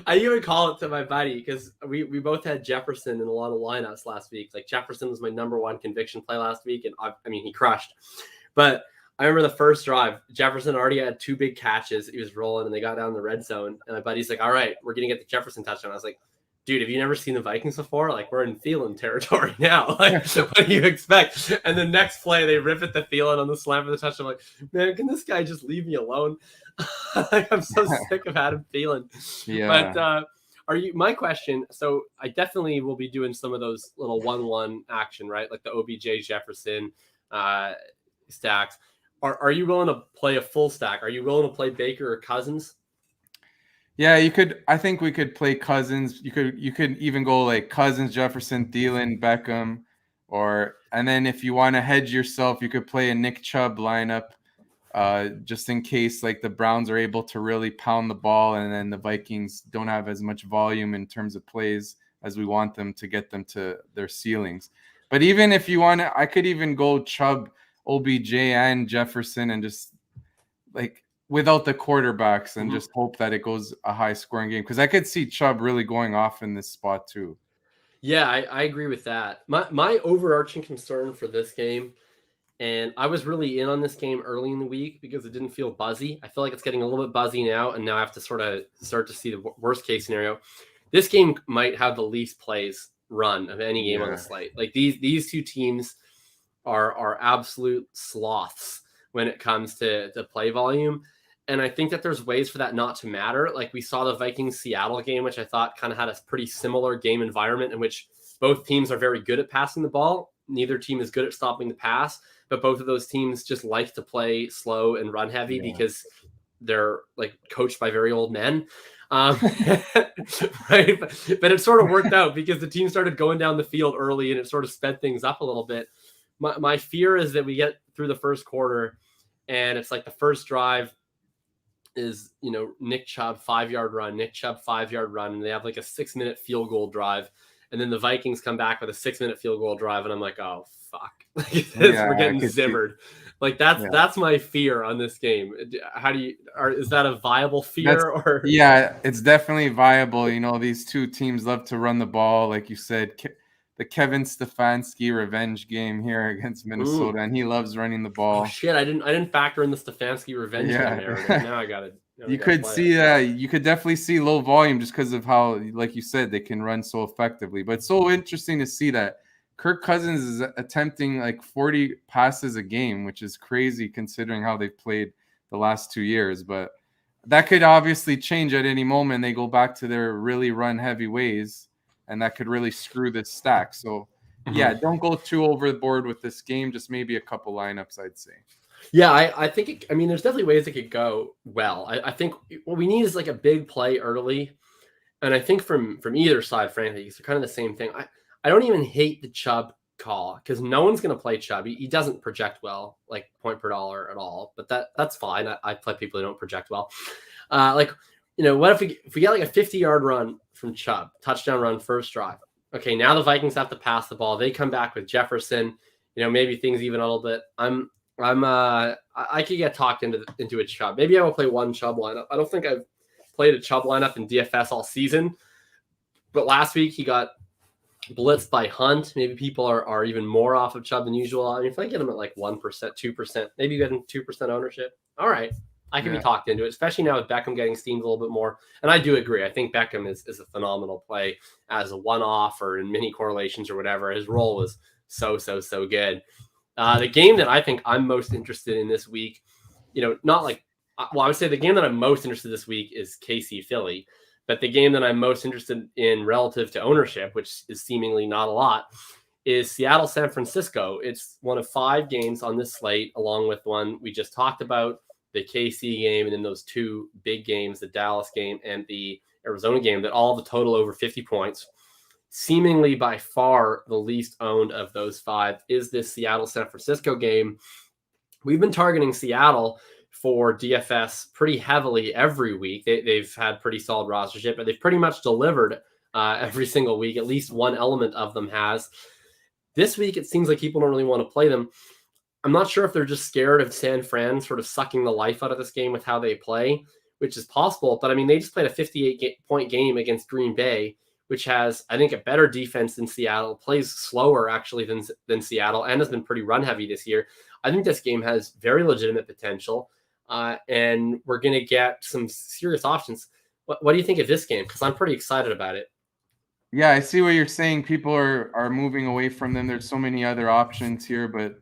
I even call it to my buddy, because we both had Jefferson in a lot of lineups last week. Like, Jefferson was my number one conviction play last week, and I mean, he crushed. But I remember the first drive, Jefferson already had 2 big catches. He was rolling, and they got down the red zone. And my buddy's like, all right, we're going to get the Jefferson touchdown. I was like, dude, have you never seen the Vikings before? Like, we're in Thielen territory now. Like, what do you expect? And the next play, they rip at the Thielen on the slam for the touchdown. I'm like, man, can this guy just leave me alone? Like, I'm so sick of Adam Thielen. Yeah. But my question, so I definitely will be doing some of those little 1-1 action, right? Like the OBJ Jefferson stacks. Are you willing to play a full stack? Are you willing to play Baker or Cousins? Yeah, you could. I think we could play Cousins. You could even go like Cousins, Jefferson, Thielen, Beckham, and then if you want to hedge yourself, you could play a Nick Chubb lineup, just in case like the Browns are able to really pound the ball, and then the Vikings don't have as much volume in terms of plays as we want them to get them to their ceilings. But even if you want to, I could even go Chubb, OBJ, and Jefferson, and just like without the quarterbacks, and just hope that it goes a high scoring game, because I could see Chubb really going off in this spot too. Yeah, I agree with that. My overarching concern for this game, and I was really in on this game early in the week because it didn't feel buzzy. I feel like it's getting a little bit buzzy now, and now I have to sort of start to see the worst case scenario. This game might have the least plays run of any game on the slate. Like, these two teams are absolute sloths when it comes to play volume. And I think that there's ways for that not to matter. Like we saw the Vikings-Seattle game, which I thought kind of had a pretty similar game environment in which both teams are very good at passing the ball. Neither team is good at stopping the pass, but both of those teams just like to play slow and run heavy because they're like coached by very old men. Right. But it sort of worked out because the team started going down the field early and it sort of sped things up a little bit. My fear is that we get through the first quarter and it's like the first drive is, Nick Chubb 5-yard run, and they have like a 6-minute field goal drive. And then the Vikings come back with a 6-minute field goal drive. And I'm like, oh, fuck. We're getting zibbered. Like that's my fear on this game. Is that a viable fear or? Yeah, it's definitely viable. These two teams love to run the ball. Like you said, the Kevin Stefanski revenge game here against Minnesota, and he loves running the ball. Oh shit! I didn't factor in the Stefanski revenge game narrative. Now I got it. You could definitely see low volume just because of how, like you said, they can run so effectively. But it's so interesting to see that Kirk Cousins is attempting like 40 passes a game, which is crazy considering how they've played the last 2 years. But that could obviously change at any moment. They go back to their really run heavy ways, and that could really screw this stack. So, don't go too overboard with this game. Just maybe a couple lineups, I'd say. Yeah, I think there's definitely ways it could go well. I think what we need is like a big play early. And I think from either side, frankly, it's kind of the same thing. I don't even hate the Chubb call because no one's going to play Chubb. He doesn't project well, like point per dollar at all. But that's fine. I play people who don't project well. What if we get like a 50-yard run from Chubb, touchdown run, first drive? Okay, now the Vikings have to pass the ball. They come back with Jefferson. Maybe things even a little bit. I could get talked into a Chubb. Maybe I will play one Chubb lineup. I don't think I've played a Chubb lineup in DFS all season, but last week he got blitzed by Hunt. Maybe people are even more off of Chubb than usual. If I get him at like 1%, 2%, maybe you get him 2% ownership. All right, I can be talked into it, especially now with Beckham getting steamed a little bit more. And I do agree. I think Beckham is a phenomenal play as a one-off or in mini correlations or whatever. His role was so good. The game that I think I'm most interested in this week, I would say the game that I'm most interested in this week is KC Philly, but the game that I'm most interested in relative to ownership, which is seemingly not a lot, is Seattle San Francisco. It's one of 5 games on this slate, along with one we just talked about, the KC game, and then those 2 big games, the Dallas game and the Arizona game, that all have a total over 50 points. Seemingly by far the least owned of those 5 is this Seattle-San Francisco game. We've been targeting Seattle for DFS pretty heavily every week. They've had pretty solid rostership, but they've pretty much delivered every single week. At least one element of them has. This week, it seems like people don't really want to play them. I'm not sure if they're just scared of San Fran sort of sucking the life out of this game with how they play, which is possible. But they just played a 58-point game against Green Bay, which has, I think, a better defense than Seattle, plays slower actually than Seattle, and has been pretty run heavy this year. I think this game has very legitimate potential, and we're going to get some serious options. What do you think of this game? Because I'm pretty excited about it. Yeah, I see what you're saying. People are moving away from them. There's so many other options here, but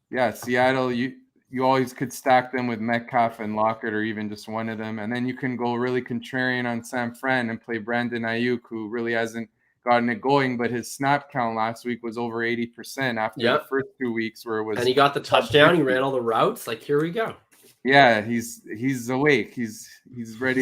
yeah, Seattle, you always could stack them with Metcalf and Lockett, or even just one of them. And then you can go really contrarian on San Fran and play Brandon Ayuk, who really hasn't gotten it going, but his snap count last week was over 80% after the first 2 weeks where it was. And he got the touchdown. He ran all the routes. Like, here we go. Yeah, he's awake. He's ready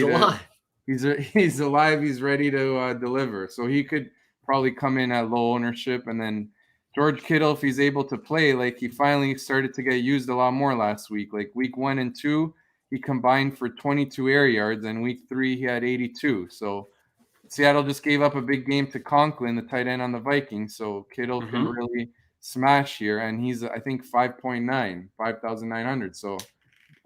he's alive. He's ready to deliver. So he could probably come in at low ownership. And then George Kittle, if he's able to play, like he finally started to get used a lot more last week. Like week 1 and 2, he combined for 22 air yards, and week 3 he had 82. So Seattle just gave up a big game to Conklin, the tight end on the Vikings. So Kittle can really smash here, and he's I think 5,900. So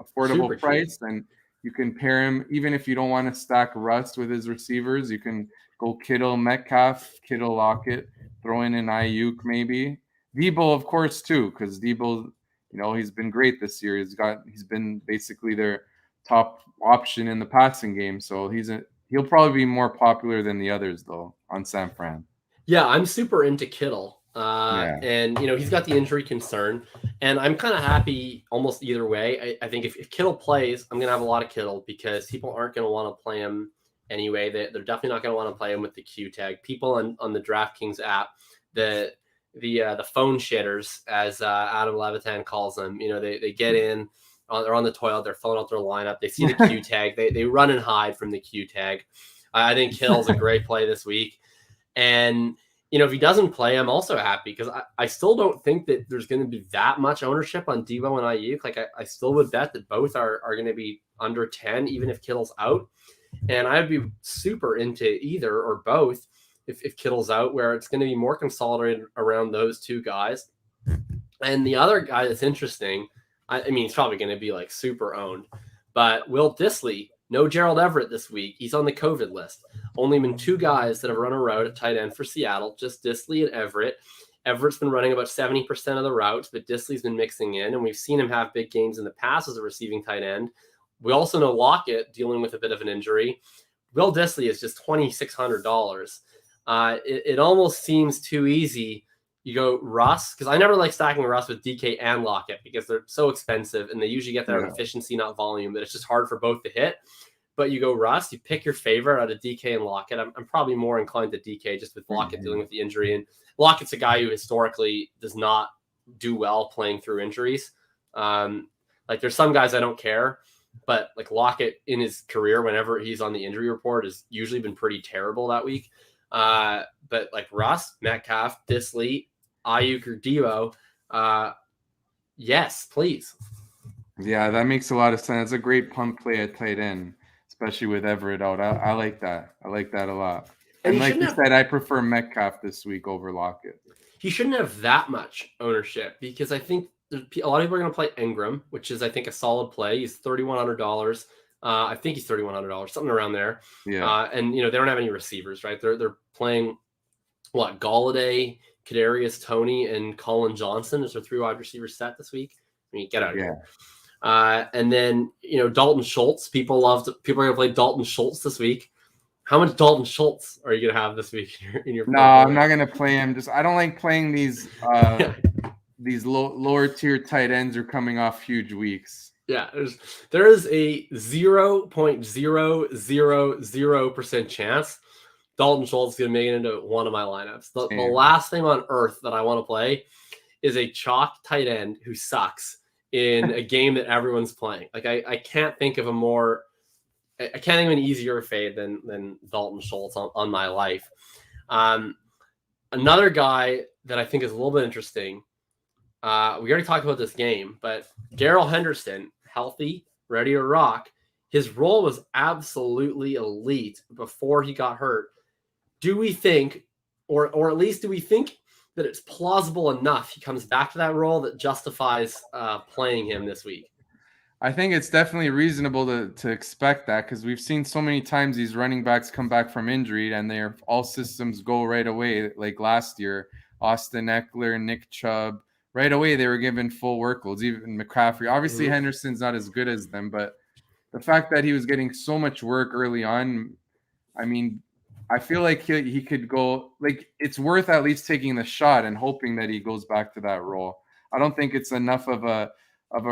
affordable Super price, cheap. and you can pair him even if you don't want to stack Russ with his receivers. You can go Kittle, Metcalf, Kittle, Lockett. Throw in an Ayuk maybe. Debo, of course, too, because Debo, he's been great this year. He's been basically their top option in the passing game. So he'll probably be more popular than the others, though, on San Fran. Yeah, I'm super into Kittle. And, he's got the injury concern. And I'm kind of happy almost either way. I think if Kittle plays, I'm going to have a lot of Kittle because people aren't going to want to play him anyway. They're definitely not going to want to play him with the Q tag. People on the DraftKings app, the phone shitters, as Adam Levitan calls them, they get in, they're on the toilet, they're filling out their lineup. They see the Q tag. They run and hide from the Q tag. I think Kittle's a great play this week. And, if he doesn't play, I'm also happy because I still don't think that there's going to be that much ownership on Debo and Ayuk. Like, I still would bet that both are going to be under 10, even if Kittle's out. And I'd be super into either or both if Kittle's out, where it's going to be more consolidated around those two guys. And the other guy that's interesting, I mean, he's probably going to be like super owned, but Will Dissly, no Gerald Everett this week. He's on the COVID list. Only been two guys that have run a route at tight end for Seattle, just Dissly and Everett. Everett's been running about 70% of the routes, but Disley's been mixing in, and we've seen him have big games in the past as a receiving tight end. We also know Lockett dealing with a bit of an injury. Will Dissly is just $2,600. It almost seems too easy. You go Russ, because I never like stacking Russ with DK and Lockett because they're so expensive and they usually get that efficiency, not volume, but it's just hard for both to hit. But you go Russ, you pick your favorite out of DK and Lockett. I'm probably more inclined to DK just with Lockett dealing with the injury. And Lockett's a guy who historically does not do well playing through injuries. Like there's some guys I don't care, but like Lockett in his career, whenever he's on the injury report, has usually been pretty terrible that week. But like Russ, Metcalf, Dissly, Ayuk, or Debo, yes, please. Yeah, that makes a lot of sense. It's a great pump play at tight end, especially with Everett out. I like that. I like that a lot. And like you said, I prefer Metcalf this week over Lockett. He shouldn't have that much ownership because I think a lot of people are going to play Ingram, which is, I think, a solid play. He's $3,100. I think he's $3,100, something around there. Yeah. And, they don't have any receivers, right? They're playing, Galladay, Kadarius Toney, and Colin Johnson is their three wide receiver set this week. I mean, get out of here. And then, Dalton Schultz. People are going to play Dalton Schultz this week. How much Dalton Schultz are you going to have this week in your? No, I'm not going to play him. I don't like playing these these lower tier tight ends are coming off huge weeks. Yeah, there is a 0.000% chance Dalton Schultz is going to make it into one of my lineups. The last thing on earth that I want to play is a chalk tight end who sucks in a game that everyone's playing. Like I can't think of I can't think of an easier fade than Dalton Schultz on my life. Another guy that I think is a little bit interesting. We already talked about this game, but Daryl Henderson, healthy, ready to rock. His role was absolutely elite before he got hurt. Do we think, or at least do we think that it's plausible enough he comes back to that role that justifies playing him this week? I think it's definitely reasonable to expect that because we've seen so many times these running backs come back from injury and they're all systems go right away. Like last year, Austin Eckler, Nick Chubb, right away they were given full workloads. Even McCaffrey. Obviously, Henderson's not as good as them, but the fact that he was getting so much work early on, I mean, I feel like he could go. Like it's worth at least taking the shot and hoping that he goes back to that role. I don't think it's enough of a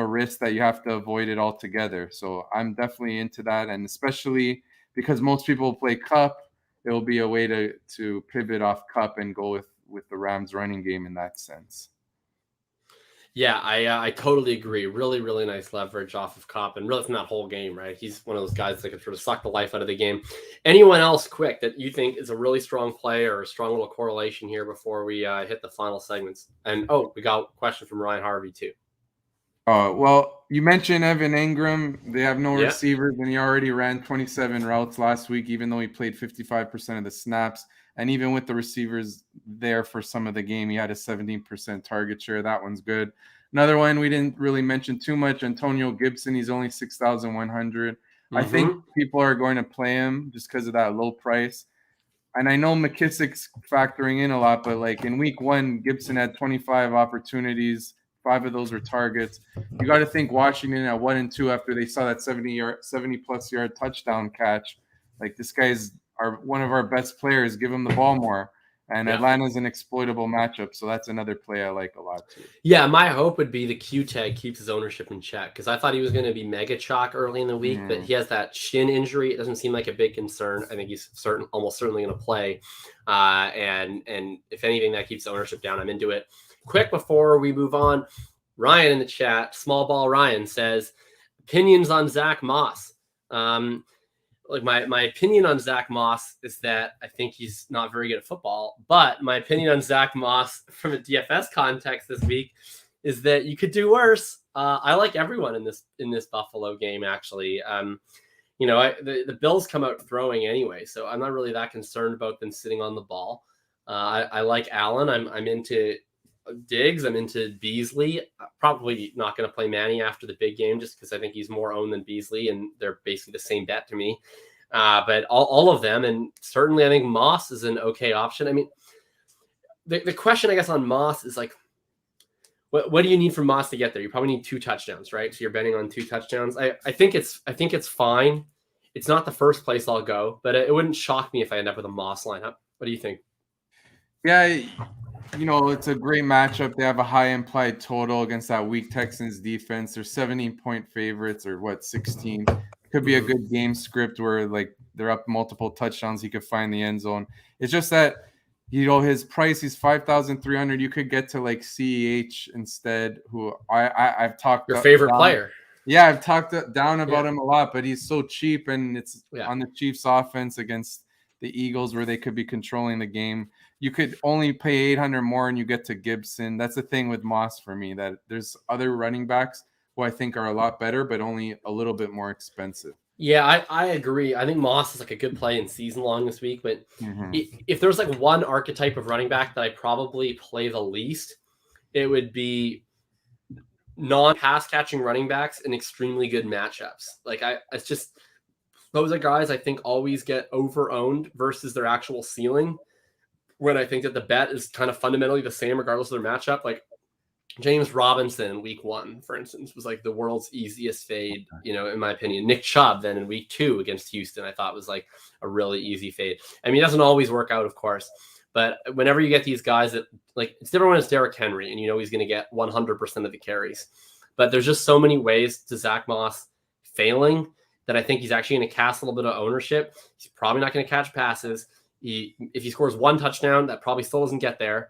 risk that you have to avoid it altogether. So I'm definitely into that. And especially because most people play Cup, it will be a way to pivot off Cup and go with the Rams running game in that sense. Yeah, I totally agree. Really, really nice leverage off of Cup and really from that whole game, right? He's one of those guys that can sort of suck the life out of the game. Anyone else quick that you think is a really strong play or a strong little correlation here before we hit the final segments? And we got a question from Ryan Harvey too. Well, you mentioned Evan Ingram. They have no receivers, and he already ran 27 routes last week, even though he played 55% of the snaps. And even with the receivers there for some of the game, he had a 17% target share. That one's good. Another one we didn't really mention too much, Antonio Gibson. He's only 6,100. I think people are going to play him just because of that low price. And I know McKissick's factoring in a lot, but like in week 1, Gibson had 25 opportunities. 5 of those were targets. You got to think Washington at 1 and 2 after they saw that 70+ yard touchdown catch. Like this guy's one of our best players. Give him the ball more. And Atlanta's an exploitable matchup, so that's another play I like a lot too. Yeah, my hope would be the Q tag keeps his ownership in check, because I thought he was going to be mega chalk early in the week, but he has that shin injury. It doesn't seem like a big concern. I think he's almost certainly going to play. And if anything, that keeps the ownership down. I'm into it. Quick before we move on, Ryan in the chat, Small Ball Ryan says, opinions on Zach Moss. Like my opinion on Zach Moss is that I think he's not very good at football, but my opinion on Zach Moss from a DFS context this week is that you could do worse. I like everyone in this Buffalo game, actually. The Bills come out throwing anyway, so I'm not really that concerned about them sitting on the ball. I like Allen. I'm into Diggs. I'm into Beasley. Probably not going to play Manny after the big game just because I think he's more owned than Beasley, and they're basically the same bet to me. But all of them, and certainly I think Moss is an okay option. I mean, the question I guess on Moss is like, what do you need from Moss to get there? You probably need 2 touchdowns, right? So you're betting on 2 touchdowns. I think it's fine. It's not the first place I'll go, but it wouldn't shock me if I end up with a Moss lineup. What do you think? Yeah, it's a great matchup. They have a high implied total against that weak Texans defense. They're 17-point favorites, or 16. Could be a good game script where like they're up multiple touchdowns. He could find the end zone. It's just that, his price is 5,300. You could get to like CEH instead, who I've talked your favorite player. Yeah, I've talked down about him a lot, but he's so cheap, and it's on the Chiefs offense against the Eagles where they could be controlling the game. You could only pay 800 more and you get to Gibson. That's the thing with Moss for me, that there's other running backs who I think are a lot better, but only a little bit more expensive. Yeah, I agree. I think Moss is like a good play in season long this week, but if there's like one archetype of running back that I probably play the least, it would be non-pass catching running backs in extremely good matchups. Like it's just, those are guys I think always get over-owned versus their actual ceiling, when I think that the bet is kind of fundamentally the same regardless of their matchup. Like James Robinson in week 1, for instance, was like the world's easiest fade, in my opinion. Nick Chubb then in week 2 against Houston, I thought was like a really easy fade. I mean, it doesn't always work out, of course, but whenever you get these guys that, like, it's different when it's Derrick Henry and he's going to get 100% of the carries. But there's just so many ways to Zach Moss failing that I think he's actually going to cast a little bit of ownership. He's probably not going to catch passes. If he scores 1 touchdown, that probably still doesn't get there.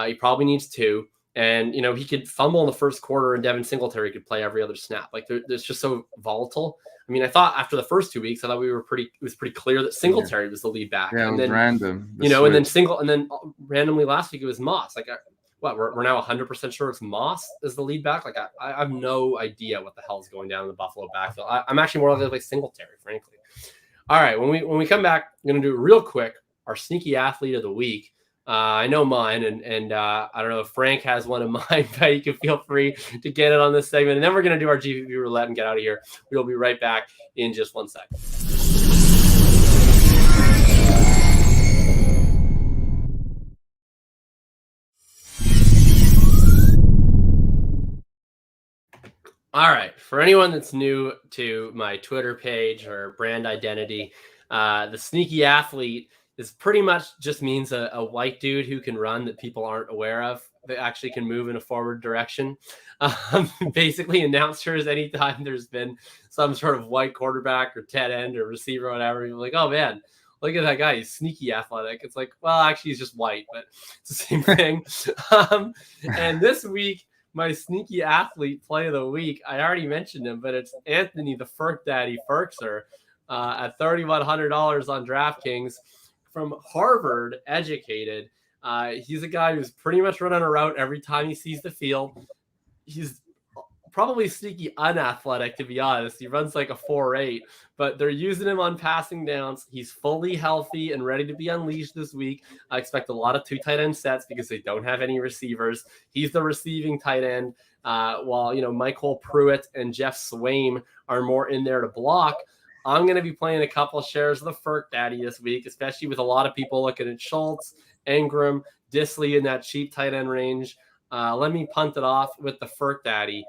He probably needs 2. And, he could fumble in the first quarter and Devin Singletary could play every other snap. Like, there's just so volatile. I mean, I thought after the first 2 weeks, I thought it was pretty clear that Singletary was the lead back. Yeah, and it was then, random. And then randomly last week it was Moss. Like, we're now 100% sure it's Moss as the lead back. Like, I have no idea what the hell is going down in the Buffalo backfield. I'm actually more likely to play Singletary, frankly. All right, when we come back, I'm going to do real quick our sneaky athlete of the week. I know mine, and I don't know if Frank has one in mind, but you can feel free to get it on this segment. And then we're going to do our Gpp Roulette and get out of here. We'll be right back in just 1 second. All right. For anyone that's new to my Twitter page or brand identity, the sneaky athlete is pretty much just means a white dude who can run that people aren't aware of, that actually can move in a forward direction. Basically, announcers, anytime there's been some sort of white quarterback or tight end or receiver or whatever, you're like, oh man, look at that guy. He's sneaky athletic. It's like, well, actually, he's just white, but it's the same thing. And this week, my sneaky athlete play of the week, I already mentioned him, but it's Anthony the Ferk Daddy Ferkser at $3,100 on DraftKings. From Harvard educated. He's a guy who's pretty much running a route every time he sees the field. He's probably sneaky unathletic, to be honest. He runs like a 4.8, but they're using him on passing downs. He's fully healthy and ready to be unleashed this week. I expect a lot of 2 tight end sets because they don't have any receivers. He's the receiving tight end, while Michael Pruitt and Jeff Swaim are more in there to block. I'm going to be playing a couple of shares of the Ferk Daddy this week, especially with a lot of people looking at Schultz, Ingram, Disley in that cheap tight end range. Let me punt it off with the Ferk Daddy.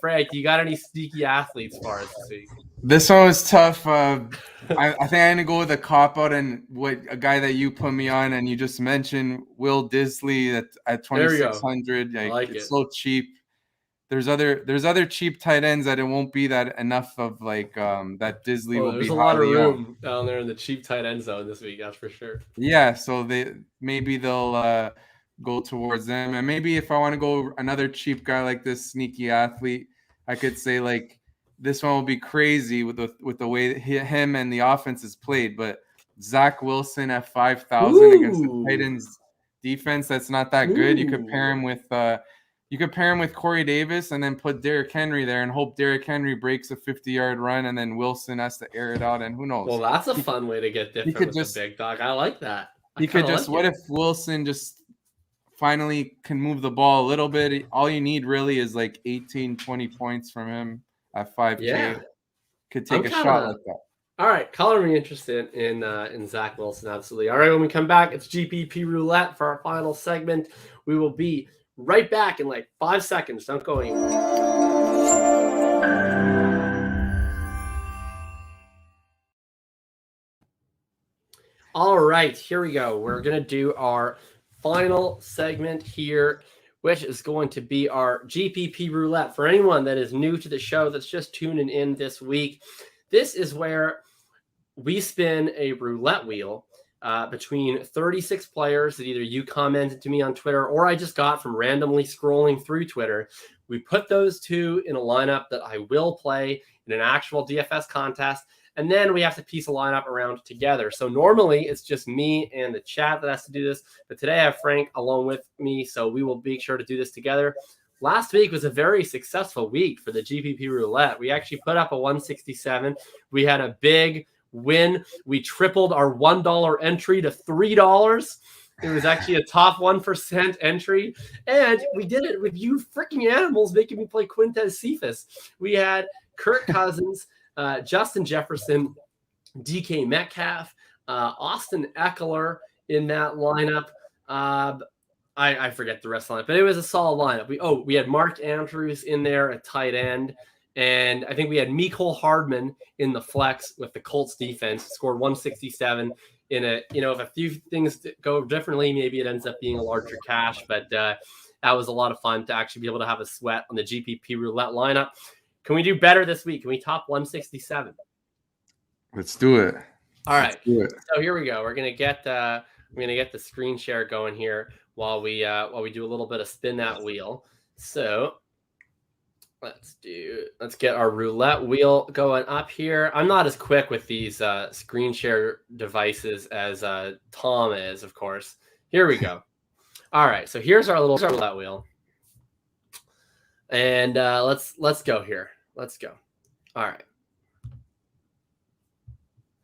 Frank, you got any sneaky athletes for us this week? This one was tough. I think I'm gonna go with a cop out and a guy that you put me on and you just mentioned, Will Disley at 2,600. It's so cheap. There's other cheap tight ends that it won't be that enough of that Disley will be. There's a lot of room down there in the cheap tight end zone this week, that's for sure. Yeah, so they'll go towards them, and maybe if I want to go another cheap guy like this sneaky athlete, I could say this one will be crazy with the way him and the offense is played, but Zach Wilson at 5,000 against the Titans defense that's not that good. You could pair him with Corey Davis and then put Derrick Henry there and hope Derrick Henry breaks a 50-yard run and then Wilson has to air it out, and who knows. Well, that's a fun way to get different with the big dog. I like that. What if Wilson just finally can move the ball a little bit? All you need really is 18, 20 points from him at 5K. Yeah. Could take a shot like that. All right, color me interested in Zach Wilson, absolutely. All right, when we come back, it's GPP Roulette for our final segment. We will be right back in 5 seconds. Don't go anywhere. All right, here we go. We're going to do our final segment here, which is going to be our GPP Roulette. For anyone that is new to the show that's just tuning in this week, this is where we spin a roulette wheel between 36 players that either you commented to me on Twitter or I just got from randomly scrolling through Twitter. We put those two in a lineup that I will play in an actual DFS contest, and then we have to piece a lineup around together. So normally it's just me and the chat that has to do this, but today I have Frank along with me, so we will be sure to do this together. Last week was a very successful week for the GPP Roulette. We actually put up a 167. We had a big win. We tripled our $1 entry to $3. It was actually a top 1% entry. And we did it with you freaking animals making me play Quintez Cephas. We had Kirk Cousins, Justin Jefferson, DK Metcalf, Austin Eckler in that lineup. I forget the rest of the lineup, but it was a solid lineup. We had Mark Andrews in there at tight end. And I think we had Mecole Hardman in the flex with the Colts defense, scored 167 in a, if a few things go differently, maybe it ends up being a larger cash, but that was a lot of fun to actually be able to have a sweat on the GPP Roulette lineup. Can we do better this week? Can we top 167? Let's do it. All right. So here we go. We're going to get the screen share going here while we do a little bit of spin that wheel. So let's get our roulette wheel going up here. I'm not as quick with these screen share devices as Tom is, of course. Here we go. All right, so here's our little roulette wheel. And let's go here. Let's go. All right.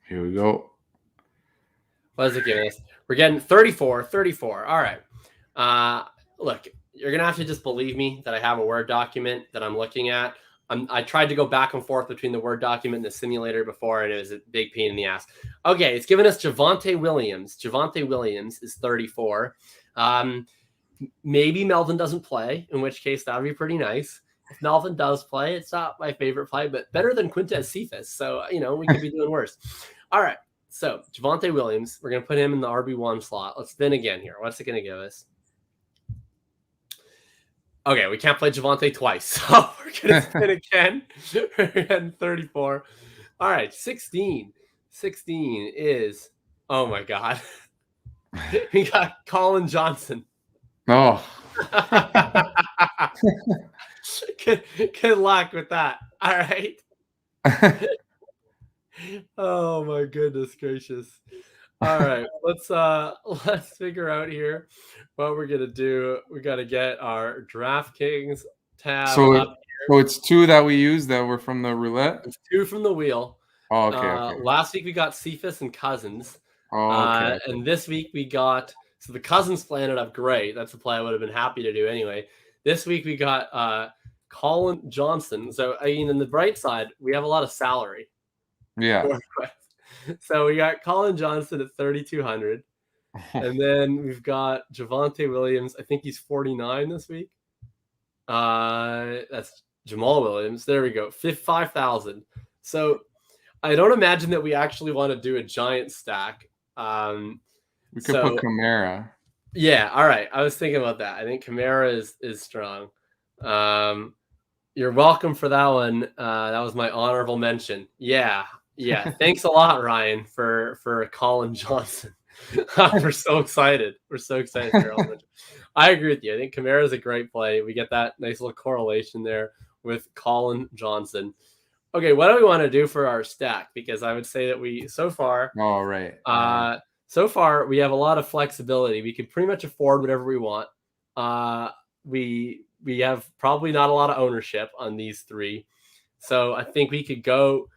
Here we go. What is it giving us? We're getting 34. All right. Look, you're going to have to just believe me that I have a Word document that I'm looking at. I tried to go back and forth between the Word document and the simulator before, and it was a big pain in the ass. Okay, it's given us Javonte Williams. Javonte Williams is 34. Maybe Melvin doesn't play, in which case that would be pretty nice. If Melvin does play, it's not my favorite play, but better than Quintez Cephas. So, we could be doing worse. All right, so Javonte Williams, we're going to put him in the RB1 slot. Let's spin again here. What's it going to give us? Okay, we can't play Javonte twice, so we're going to spin again. We're getting 34. All right, 16. 16 is, oh my God. We got Colin Johnson. Oh. Good luck with that. All right. Oh my goodness gracious. All right, let's figure out here what we're gonna do. We got to get our DraftKings tab up here. So it's two that we used that were from the roulette. It's two from the wheel. Oh, okay. Last week we got Cephas and Cousins. Oh, okay. And this week we got the Cousins play ended up great. That's a play I would have been happy to do anyway. This week we got Colin Johnson. So in the bright side, we have a lot of salary. Yeah. So we got Colin Johnson at 3,200. And then we've got Javonte Williams. I think he's 49 this week. That's Jamal Williams. There we go. 5,000. So I don't imagine that we actually want to do a giant stack. We could put Kamara. Yeah, all right. I was thinking about that. I think Kamara is strong. You're welcome for that one. That was my honorable mention. Yeah. Thanks a lot, Ryan, for Colin Johnson. We're so excited. Daryl. I agree with you. I think Kamara is a great play. We get that nice little correlation there with Colin Johnson. Okay, what do we want to do for our stack? Because I would say that so far we have a lot of flexibility. We can pretty much afford whatever we want. We have probably not a lot of ownership on these three. So I think we could go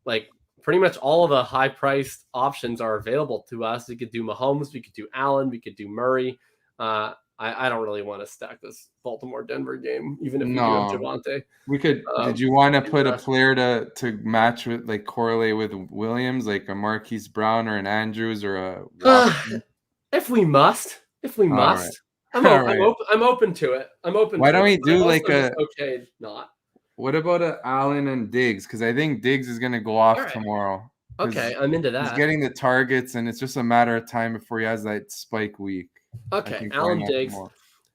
like pretty much all of the high priced options are available to us. We could do Mahomes, we could do Allen, we could do Murray. I don't really want to stack this Baltimore-Denver game, even if we do have Javonte. We could. Did you want to put a player to match with, like, correlate with Williams, like a Marquise Brown or an Andrews or a Watson? If we must. Right. I'm open to it. Why don't we do like okay, not. What about Allen and Diggs? Because I think Diggs is going to go off tomorrow. Okay, I'm into that. He's getting the targets, and it's just a matter of time before he has that spike week. Okay, Allen Diggs.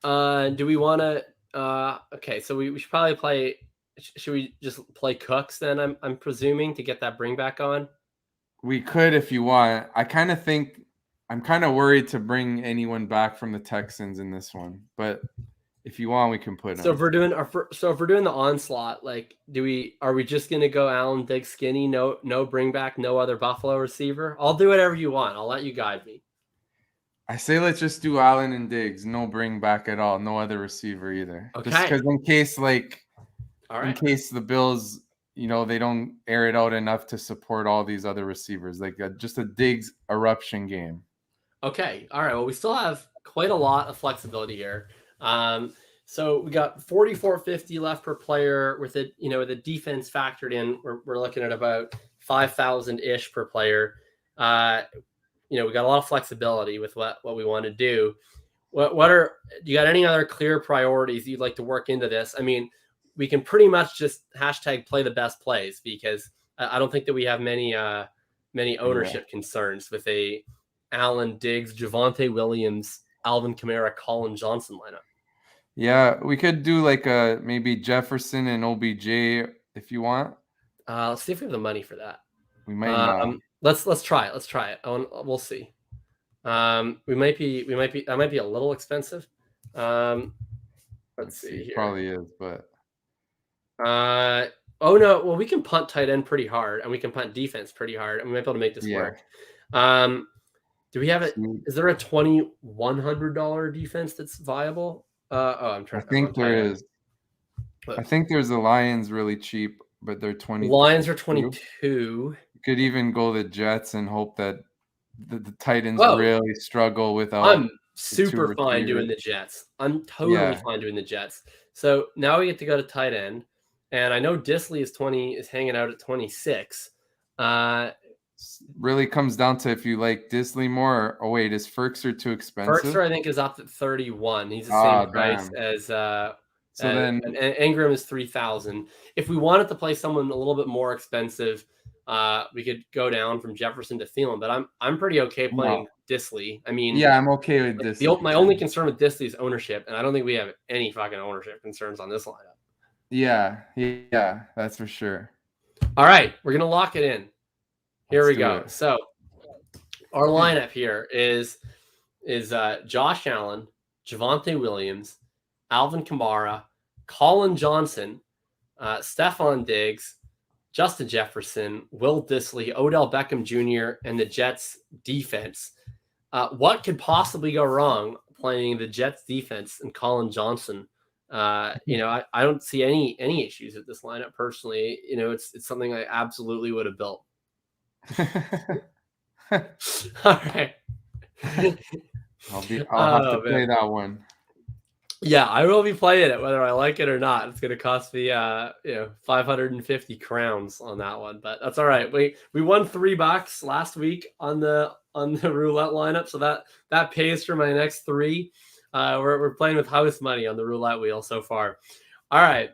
Do we want to? Okay, so we should probably play. Should we just play Cooks then? I'm presuming to get that bring back on. We could if you want. I kind of think I'm kind of worried to bring anyone back from the Texans in this one, but if you want, we can put him. So if we're doing the onslaught, like, are we just gonna go Allen Diggs skinny? No bring back, no other Buffalo receiver. I'll do whatever you want. I'll let you guide me. I say let's just do Allen and Diggs. No bring back at all. No other receiver either. Okay. Just because in case the Bills, they don't air it out enough to support all these other receivers, like just a Diggs eruption game. Okay. All right. Well, we still have quite a lot of flexibility here. So we got 4,450 left per player with it, with the defense factored in. We're looking at about 5,000 ish per player. We got a lot of flexibility with what we want to do. Do you got any other clear priorities you'd like to work into this? I mean, we can pretty much just hashtag play the best plays, because I don't think that we have many ownership concerns with a Allen Diggs, Javonte Williams, Alvin Kamara, Colin Johnson lineup. Yeah, we could do like maybe Jefferson and OBJ if you want. Let's see if we have the money for that. We might not. Let's try it. We'll see. That might be a little expensive. Let's see here. Probably is, but oh no. Well, we can punt tight end pretty hard, and we can punt defense pretty hard, and we might be able to make this work. Do we have it? Is there a $2,100 defense that's viable? I'm trying. I think there is. I think there's the Lions really cheap, but they're 22. Lions are 22. You could even go the Jets and hope that the Titans really struggle without. I'm super fine doing the Jets. I'm totally fine doing the Jets. So now we get to go to tight end, and I know Disley is hanging out at 26. Really comes down to if you like Disley more. Oh wait, is Ferkser too expensive? Ferkser, I think, is up at 31. He's the same price as then Ingram is 3,000. If we wanted to play someone a little bit more expensive, we could go down from Jefferson to Thielen. But I'm pretty okay playing Disley. I mean, I'm okay with Disley. My only concern with Disley is ownership, and I don't think we have any fucking ownership concerns on this lineup. Yeah, that's for sure. All right, we're gonna lock it in. Here we go. So our lineup here is Josh Allen, Javonte Williams, Alvin Kamara, Colin Johnson, Stephon Diggs, Justin Jefferson, Will Disley, Odell Beckham Jr., and the Jets defense. What could possibly go wrong playing the Jets defense and Colin Johnson? I don't see any issues with this lineup personally. It's something I absolutely would have built. All right. I'll have to play that one. Yeah, I will be playing it whether I like it or not. It's going to cost me 550 crowns on that one, but that's all right. We won $3 last week on the roulette lineup, so that pays for my next 3. We're playing with house money on the roulette wheel so far. All right.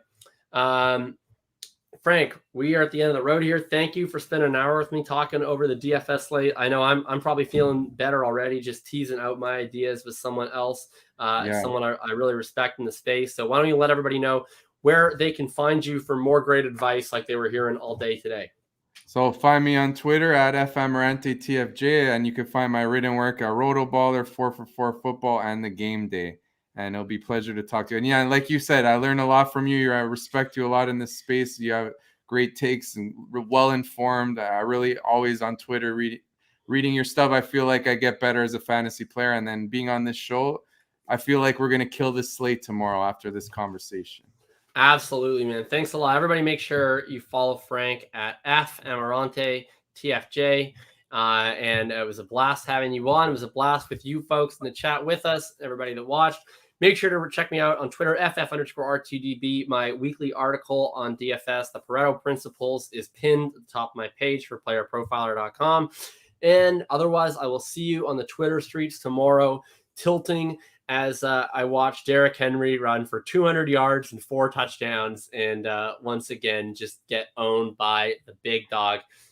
Frank, we are at the end of the road here. Thank you for spending an hour with me talking over the DFS slate. I know I'm probably feeling better already, just teasing out my ideas with someone else, someone I really respect in the space. So why don't you let everybody know where they can find you for more great advice like they were hearing all day today? So find me on Twitter at Ammirante and you can find my written work at RotoBaller, 4for4 Football, and The Game Day. And it'll be a pleasure to talk to you. And yeah, like you said, I learned a lot from you. I respect you a lot in this space. You have great takes and well-informed. I really always on Twitter reading your stuff. I feel like I get better as a fantasy player. And then being on this show, I feel like we're going to kill this slate tomorrow after this conversation. Absolutely, man. Thanks a lot. Everybody make sure you follow Frank at Ammirante TFJ. And it was a blast having you on. It was a blast with you folks in the chat with us, everybody that watched. Make sure to check me out on Twitter, FF_RTDB. My weekly article on DFS, the Pareto Principles, is pinned at the top of my page for playerprofiler.com. And otherwise, I will see you on the Twitter streets tomorrow, tilting as I watch Derrick Henry run for 200 yards and 4 touchdowns and once again just get owned by the big dog.